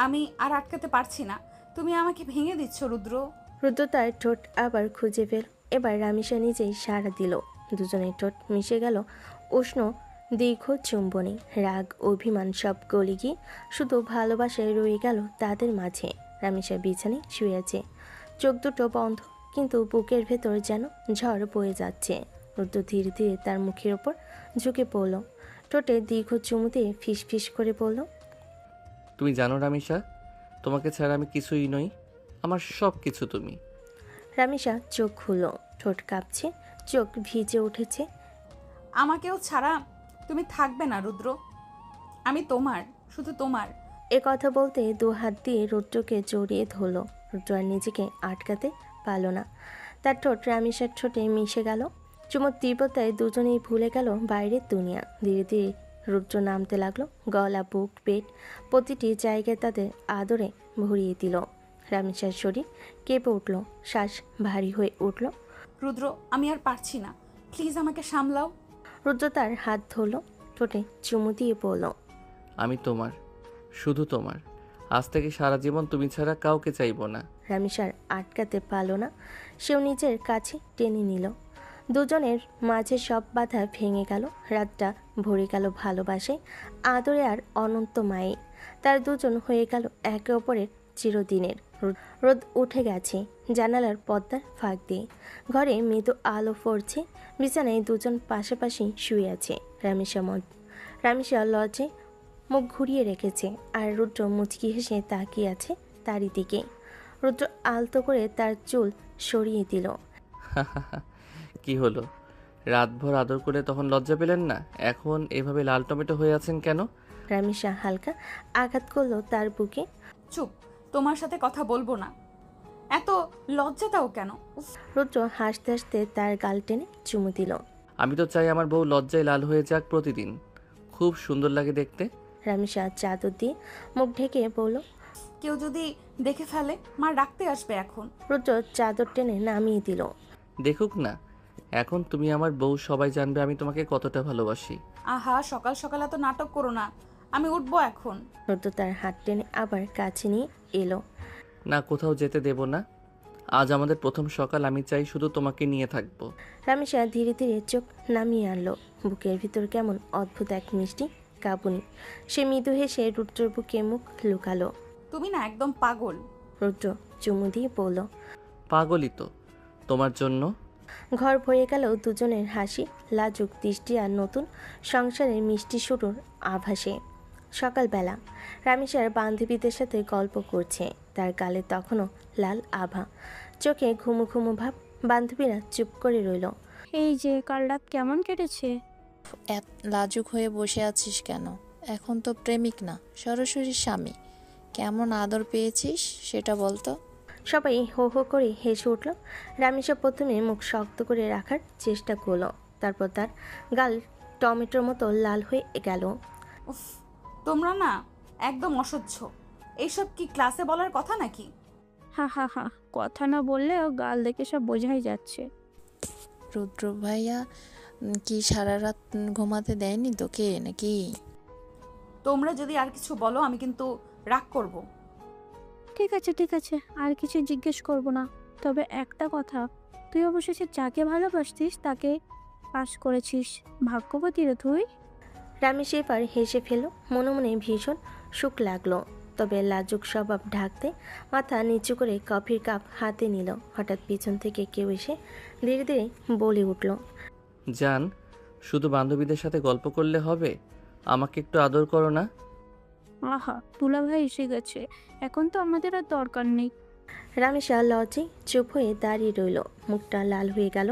আমি আর আটকাতে পারছি না, তুমি আমাকে ভেঙে দিচ্ছ রুদ্র। রুদ্র তার ঠোঁট আবার খুঁজে পেল, এবার রামিসা নিজেই সাড়া দিল। দুজনের ঠোঁট মিশে গেল উষ্ণ দীর্ঘ চুম্বনে। রাগ অভিমান সব গলে গিয়ে শুধু ভালোবাসায় রয়ে গেল তাদের মাঝে। রামিসা বিছানায় শুয়ে আছে, চোখ দুটো বন্ধ, কিন্তু বুকের ভেতর যেন ঝড় বয়ে যাচ্ছে। রুদ্র ধীরে ধীরে তার মুখের ওপর ঝুঁকে পড়ল, ঠোঁটে দীর্ঘ চুমু দিয়ে ফিস ফিস করে বলল, তুমি জানো রামিসা, তোমাকে ছাড়া আমি কিছুই নই, আমার সব কিছু তুমি। রামিসা চোখ খুলল, ঠোঁট কাঁপছে, চোখ ভিজে উঠেছে। আমাকেও ছাড়া তুমি থাকবে না রুদ্র, আমি তোমার, শুধু তোমার। এ কথা বলতে দু হাত দিয়ে রুদ্রকে জড়িয়ে ধরল। রুদ্র আর নিজেকে আটকাতে পারল না। তার ঠোঁট রামিসার ঠোঁটে মিশে গেল। চুমোর তীব্রতায় দুজনেই ভুলে গেল বাইরের দুনিয়া। ধীরে ধীরে রুদ্র নামতে লাগলো। গলা, বুক, পেট প্রতিটি জায়গায় তাদের আদরে ভরিয়ে দিল। রামিসার শরীর কেঁপে উঠল, শ্বাস ভারী হয়ে উঠল। রুদ্র, আমি আর পারছি না, প্লিজ আমাকে সামলাও। রুদ্র তার হাত ধরল, ঠোঁটে চুমু দিয়ে বলল, আমি তোমার, শুধু তোমার। আজ থেকে সারা জীবন তুমি ছাড়া কাউকে চাইবো না। রামিসার আটকাতে পারল না, সেও নিজের কাছে টেনে নিল। দুজনের মাঝে সব বাধা ভেঙে গেল। রাতটা ভরে গেল ভালোবাসায়, আদরে আর অনন্ত মায়ে। তার দুজন হয়ে গেল একে অপরের চিরদিনের। রোদ উঠে গেছে জানালার পর্দার ফাঁক দিয়ে। ঘরে মৃদু আলো পড়ছে। বিছানায় দুজন পাশাপাশি শুয়ে আছে। রামিসা লজ্জে মুখ ঘুরিয়ে রেখেছে, আর রুদ্র মুচকি হেসে তাকিয়ে আছে তারই দিকে। রুদ্র আলতো করে তার চুল সরিয়ে দিল। কি হলো? রাতভর আদর করে তখন লজ্জা পেলেন না? এখন এভাবে লাল টমেটো হয়ে আছেন কেন? রামিসা হালকা আঘাত করলো তার বুকে। চুপ, তোমার সাথে কথা বলবো না। এত লজ্জা দাও কেন? উফ। রুদ্র হাসতে হাসতে তার গাল টেনে চুমু দিল। আমি তো চাই আমার বউ লজ্জায় লাল হয়ে যাক প্রতিদিন, খুব সুন্দর লাগে দেখতে। রামিসা চাদর দিয়ে মুখ ঢেকে বলল। কেউ যদি দেখে ফেলে, মা ডাকতে আসবে এখন। রুদ্র চাদর টেনে নামিয়ে দিল। দেখুক না, এখন তুমি আমার বউ, সবাই জানবে আমি তোমাকে কতটা ভালোবাসি। আহা, সকাল সকাল এত নাটক করো না, আমি উঠবো এখন। রুদ্র তার হাত টেনে আবার কাছে নিয়ে এলো। না, কোথাও যেতে দেব না। আজ আমাদের প্রথম সকাল, আমি চাই শুধু তোমাকে নিয়ে থাকবো। রামিসা ধীরে ধীরে চোখ নামিয়ে আনলো। বুকের ভিতর কেমন অদ্ভুত এক মিষ্টি কাঁপুনি। সে মৃদু হেসে রুদ্রর বুকে মুখ লুকালো। তুমি না একদম পাগল। রুদ্র চুমু দিয়ে বলল। পাগলই তো, তোমার জন্য। ঘর ভরে গেল দুজনের হাসি, লাজুক দৃষ্টি আর নতুন সংসারের মিষ্টি শুরুর আভাসে। সকালবেলা রামিসার বান্ধবীদের সাথে গল্প করছে। তার গালে তখনও লাল আভা, চোখে ঘুমু ঘুমু ভাব। বান্ধবীরা চুপ করে রইল। এই যে কাল রাত কেমন কেটেছে? এত লাজুক হয়ে বসে আছিস কেন? এখন তো প্রেমিক না, সরাসরি স্বামী। কেমন আদর পেয়েছিস সেটা বলতো। সবাই হো হো করে হেসে উঠল। রামিসা প্রথমে মুখ শক্ত করে রাখার চেষ্টা করলো, তারপর তার গাল টমেটোর মতো লাল হয়ে গেল। উফ, তোমরা না একদম অসহ্য। এইসব কি ক্লাসে বলার কথা নাকি? হা হা হা, কথা না বললেও গাল দেখে সব বোঝাই যাচ্ছে। রুদ্র ভাইয়া কি সারা রাত ঘুমাতে দেয়নি তোকে নাকি? তোমরা যদি আর কিছু বলো আমি কিন্তু রাগ করব। ঠিক আছে ঠিক আছে, আর কিছু জিজ্ঞেস করব না। তবে একটা কথা, তুই অবশেষে যাকে ভালোবাসতিস তাকে পাস করেছিস। ভাগ্যবতী রে তুই। রামিস এবার হেসে ফেল। মনে মনে ভীষণ সুখ লাগলো, তবে লাজুক স্বভাব ঢাকতে মাথা নিচু করে কফির কাপ হাতে নিল। হঠাৎ পিছন থেকে কেউ এসে ধীরে ধীরে বলে উঠল। জান, শুধু বান্ধবীদের সাথে গল্প করলে হবে? আমাকে একটু আদর করো না? আহা, দুলা ভাই এসে গেছে, এখন তো আমাদের আর দরকার নেই। রামিসা লজ্জায় চুপ হয়ে দাঁড়িয়ে রইল। মুখটা লাল হয়ে গেল,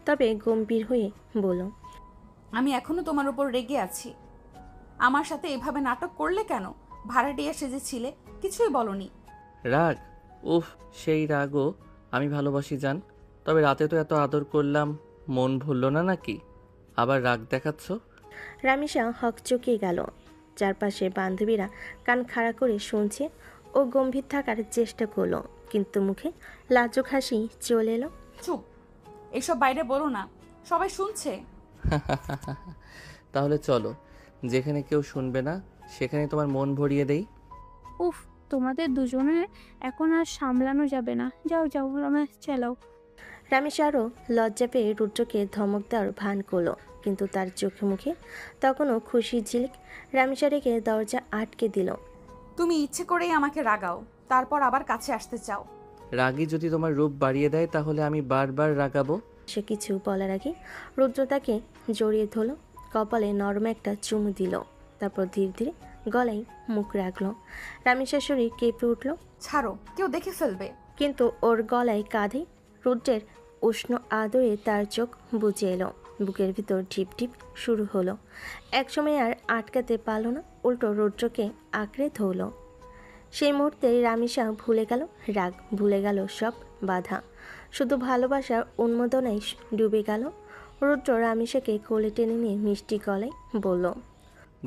তবে গম্ভীর হয়ে বলল। আমি এখনো তোমার উপর রেগে আছি। আমার সাথে এভাবে নাটক করলে কেন? ভাড়াটিয়া সেজেছিলে, কিছুই বলনি। রাগ? উফ, সেই রাগও আমি ভালোবাসি জান। তবে রাতে তো এত আদর করলাম, মন ভুলল না নাকি? আবার রাগ দেখাচ্ছ? রামিসা হকচকিয়ে গেল। চারপাশে বান্ধবীরা কান খাড়া করে শুনছে। ও গম্ভীর থাকার চেষ্টা করলো, কিন্তু মুখে লাজুক হাসি চলে এলো। চুপ, এসব বাইরে বলো না, সবাই শুনছে। তাহলে চলো, যেখানে কেউ শুনবে না সেখানে তোমার মন ভরিয়ে দেই। উফ, তোমাদের দুজনের এখন আর সামলানো যাবে না। যাও যাও, রমেশ চালাও। রামিসা আরও লজ্জা পেয়ে রুদ্রকে ধমক দেওয়ার ভান করলো, কিন্তু তার চোখে মুখে তখনও খুশি ঝিলিক। রামিসা রেখে দরজা আটকে দিল। তুমি ইচ্ছে করেই আমাকে রাগাও, তারপর আবার কাছে আসতে চাও। রাগী যদি তোমার রূপ বাড়িয়ে দেয় তাহলে আমি বারবার রাগাবো। সে কিছু বলার আগে রুদ্র তাকে জড়িয়ে ধরল, কপালে নরম একটা চুমু দিল, তারপর ধীরে ধীরে গলায় মুখ রাখলো। রামিসার শরীর কেঁপে উঠল, ছাড়ো, কেউ দেখে ফেলবে। কিন্তু ওর গলায় কাঁধে রুদ্রের উষ্ণ আদরে তার চোখ বুজে এলো। বুকের ভিতর ঢিপ ঢিপ শুরু হলো। একসময় আর আটকাতে পারল না, উল্টো রুদ্রকে আঁকড়ে ধরল। সেই মুহূর্তে রামিসা ভুলে গেল রাগ, ভুলে গেল সব বাধা, শুধু ভালোবাসার উন্মাদনায় ডুবে গেল। রুদ্র রামিসাকে কোলে টেনে নিয়ে মিষ্টি গলায় বলল,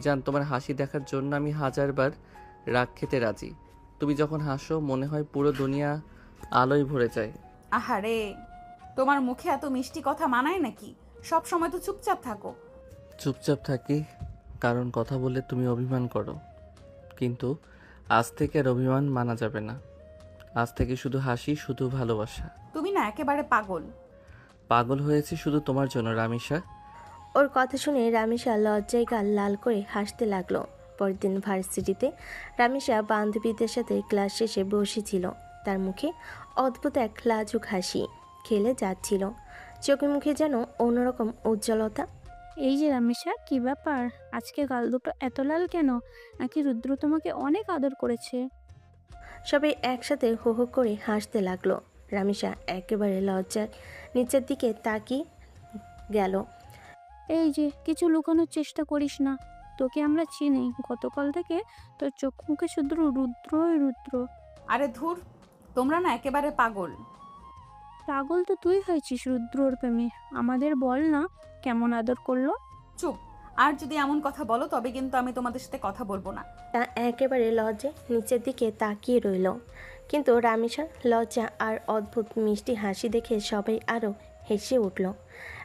জান, তোমার হাসি দেখার জন্য আমি হাজারবার রাগ খেতে রাজি। তুমি যখন হাসো মনে হয় পুরো দুনিয়া আলোয় ভরে যায়। আহারে, তোমার মুখে এত মিষ্টি কথা মানায় নাকি? সব সময় তো চুপচাপ থাকো। চুপচাপ থাকি কারণ কথা বললে তুমি অভিমান করো, কিন্তু আজ থেকে আর অভিমান মানা যাবে না। আজ থেকে শুধু হাসি, শুধু ভালোবাসা। তুমি না একেবারে পাগল। পাগল হয়েছি শুধু তোমার জন্য রামিসা। ওর কথা শুনে রামিসা লজ্জায় গাল লাল করে হাসতে লাগলো। পরের দিন ভার্সিটিতে রামিসা বান্ধবীদের সাথে ক্লাস শেষে বসেছিল। তার মুখে অদ্ভুত এক লাজুক হাসি খেলে যাচ্ছিল, চোখে মুখে যেন অন্যরকম উজ্জ্বলতা। এই যে রামেশা, কি ব্যাপার? আজকে গাল দুটো এত লাল কেন? নাকি রুদ্র তোমাকে অনেক আদর করেছে? সবাই একসাথে হো হো করে হাসতে লাগলো। রামিসা একেবারে লজ্জায় নিচের দিকে তাকিয়ে গেল। এই যে, কিছু লুকানোর চেষ্টা করিস না, তোকে আমরা চিনি। গতকাল থেকে তোর চোখ মুখে শুধু রুদ্রই রুদ্র। আরে ধুর, তোমরা না একেবারে পাগল। পাগল তো তুই হয়েছিস রুদ্রর প্রেমে। আমাদের বল না, কেমন আদর করলো? চুপ। আর যদি এমন কথা বলো তবে কিন্তু আমি তোমাদের সাথে কথা বলবো না। তা একেবারে লজ্জায় নিচের দিকে তাকিয়ে রইল। কিন্তু রামিসার লজ্জা আর অদ্ভুত মিষ্টি হাসি দেখে সবাই আরও হেসে উঠল।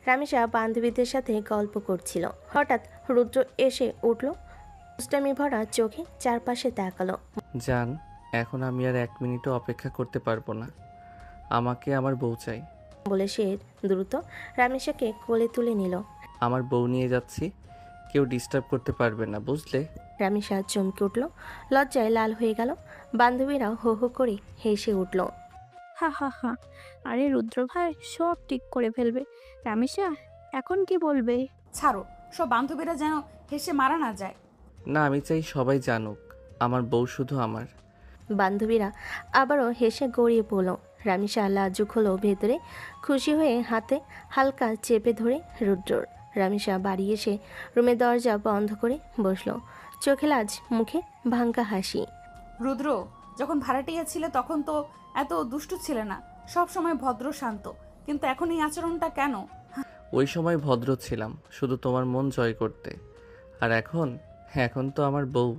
রামিসা বান্ধবীদের সাথে গল্প করছিল, হঠাৎ রুদ্র এসে উঠল। দুষ্টামি ভরা চোখে চারপাশে তাকালো। জান, এখন আমি আর 1 মিনিটও অপেক্ষা করতে পারবো না। আমাকে আমার বউ চাই। বলে সে দ্রুত রামিসাকে কোলে তুলে নিল। আমার বউ নিয়ে যাচ্ছি, কেউ ডিস্টার্ব করতে পারবে না, বুঝলে? রামিসা চমকে উঠল, লজ্জায় লাল হয়ে গেল। বান্ধবীরা হো হো করে হেসে উঠল। হা হা হা। আরে রুদ্র ভাই সব ঠিক করে ফেলবে। রামেশা এখন কি বলবে? ছাড়ো, সব বান্ধবীরা যেন হেসে মারা না যায়। না, আমি চাই সবাই জানুক আমার বউ শুধু আমার। বান্ধবীরা আবারও হেসে গড়িয়ে পড়ল। রামিসা লাজুক হলো ভেতরে, খুশি হয়ে হাতে হালকা চেপে ধরে রুদ্রর। রামিসা বাড়ি এসে রুমের দরজা বন্ধ করে বসলো, চোখে লাজ, মুখে ভাঙ্গা হাসি। রুদ্র, যখন ভাড়াটিয়া ছিলে তখন তো এত দুষ্টু ছিলে না, সব সময় ভদ্র শান্ত, কিন্তু এখন এই আচরণটা কেন? ওই সময় ভদ্র ছিলাম শুধু তোমার মন জয় করতে, আর এখন তো আমার বউ,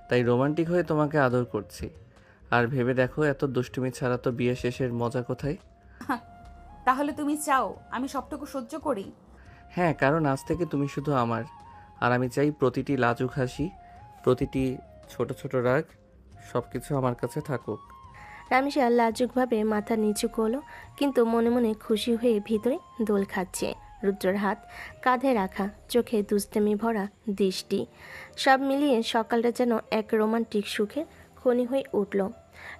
তাই রোমান্টিক হয়ে তোমাকে আদর করছি। আর ভেবে দেখো, এত দুষ্টুমি ছাড়া তো বিয়ে শেষের মজা কোথায়? তাহলে তুমি চাও আমি সবটুকু সহ্য করি? হ্যাঁ, কারণ আজ থেকে তুমি শুধু আমার। আর আমি চাই প্রতিটি লাজুক হাসি, প্রতিটি ছোট ছোট রাগ, সব কিছু আমার কাছে থাকুক। রামিসা লাজুকভাবে মাথা নিচু করলো, কিন্তু মনে মনে খুশি হয়ে ভিতরে দোল খাচ্ছে। রুদ্রর হাত কাঁধে রাখা, চোখে দুষ্টামি ভরা দৃষ্টি, সব মিলিয়ে সকালটা যেন এক রোমান্টিক সুখের খনি হয়ে উঠল।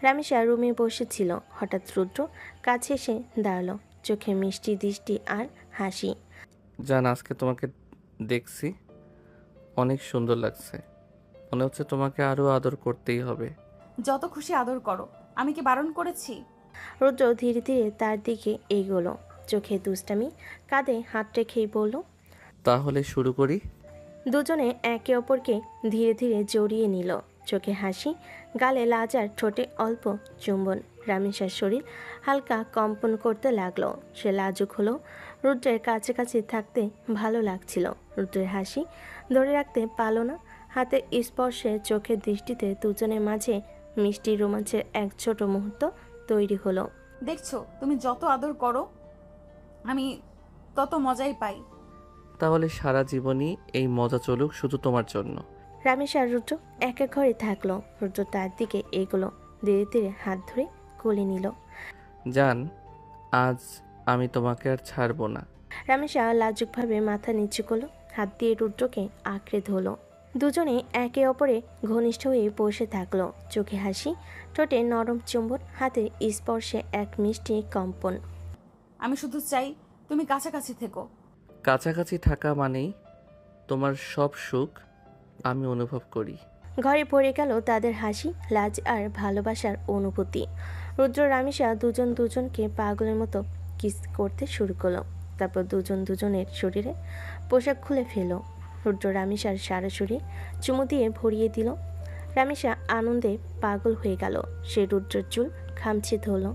রামিসা রুমে বসেছিল, হঠাৎ রুদ্র কাছে এসে দাঁড়ালো, চোখে মিষ্টি দৃষ্টি আর হাসি। জান, আজকে তোমাকে দেখছি, অনেক সুন্দর লাগছে। মনে হচ্ছে তোমাকে আরও আদর করতেই হবে। যত খুশি আদর করো, আমি কি বারণ করেছি? রুদ্র ধীরে ধীরে তার দিকে এগোলো, চোখে দুষ্টামি, কাঁধে হাত রেখেই বলল, তাহলে শুরু করি। দুজনে একে অপরকে ধীরে ধীরে জড়িয়ে নিল, চোখে হাসি, গালে লাজ আর ঠোঁটে অল্প চুম্বন। রামিসার শরীর হালকা কম্পন করতে লাগলো। সে লাজুক হলো, রুদ্রের কাছাকাছি থাকতে ভালো লাগছিল। রুদ্রের হাসি ধরে রাখতে পারল না, হাতের স্পর্শে, চোখের দৃষ্টিতে দুজনের মাঝে মিষ্টি রোমাঞ্চের এক ছোট মুহূর্ত তৈরি হলো। দেখছো, তুমি যত আদর করো আমি তত মজাই পাই। তাহলে সারা জীবনই এই মজা চলুক শুধু তোমার জন্য। রামেশ আর রুদ্র এক এক ঘরে থাকলো। রুদ্র তার দিকে এগোলো, ধীরে ধীরে হাত ধরে কোলে নিল। জান, আজ আমি তোমাকে আর ছাড়বো না। রামেশা লাজুকভাবে মাথা নিচু করলো, হাত দিয়ে রুদ্রকে আঁকড়ে ধরলো। দুজনে একে অপরে ঘনিষ্ঠ হয়ে বসে থাকলো, চোখে হাসি, ঠোঁটে নরম চুম্বন, হাতের স্পর্শে এক মিষ্টি কম্পন। আমি শুধু চাই তুমি কাছাকাছি থেকো। কাছাকাছি থাকা মানেই তোমার সব সুখ আমি অনুভব করি। ঘরে পড়ে গেল তাদের হাসি, লাজ আর ভালোবাসার অনুভূতি। রুদ্র রামিসা দুজন দুজনকে পাগলের মতো কিস করতে শুরু করলো। তারপর দুজন দুজনের শরীরে পোশাক খুলে ফেলো। রুদ্র রামিসার সারা শরীর চুমু দিয়ে ভরিয়ে দিল। রামিসা আনন্দে পাগল হয়ে গেল। সে রুদ্রের চুল খামচে ধরল,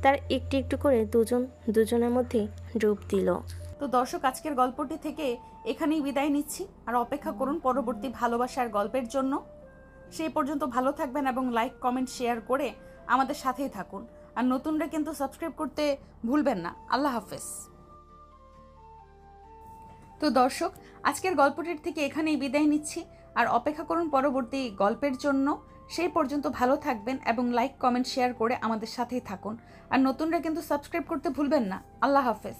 তার একটু একটু করে দুজনের মধ্যে ডুব দিল। তো দর্শক, আজকের গল্পটি থেকে এখানেই বিদায় নিচ্ছি। আর অপেক্ষা করুন পরবর্তী ভালোবাসার গল্পের জন্য। সেই পর্যন্ত ভালো থাকবেন এবং লাইক কমেন্ট শেয়ার করে আমাদের সাথেই থাকুন। আর নতুনরা কিন্তু সাবস্ক্রাইব করতে ভুলবেন না। আল্লাহ হাফেজ। তো দর্শক, আজকের গল্পটির থেকে এখানেই বিদায় নিচ্ছি। আর অপেক্ষা করুন পরবর্তী গল্পের জন্য। সেই পর্যন্ত ভালো থাকবেন এবং লাইক কমেন্ট শেয়ার করে আমাদের সাথেই থাকুন। আর নতুনরা কিন্তু সাবস্ক্রাইব করতে ভুলবেন না। আল্লাহ হাফেজ।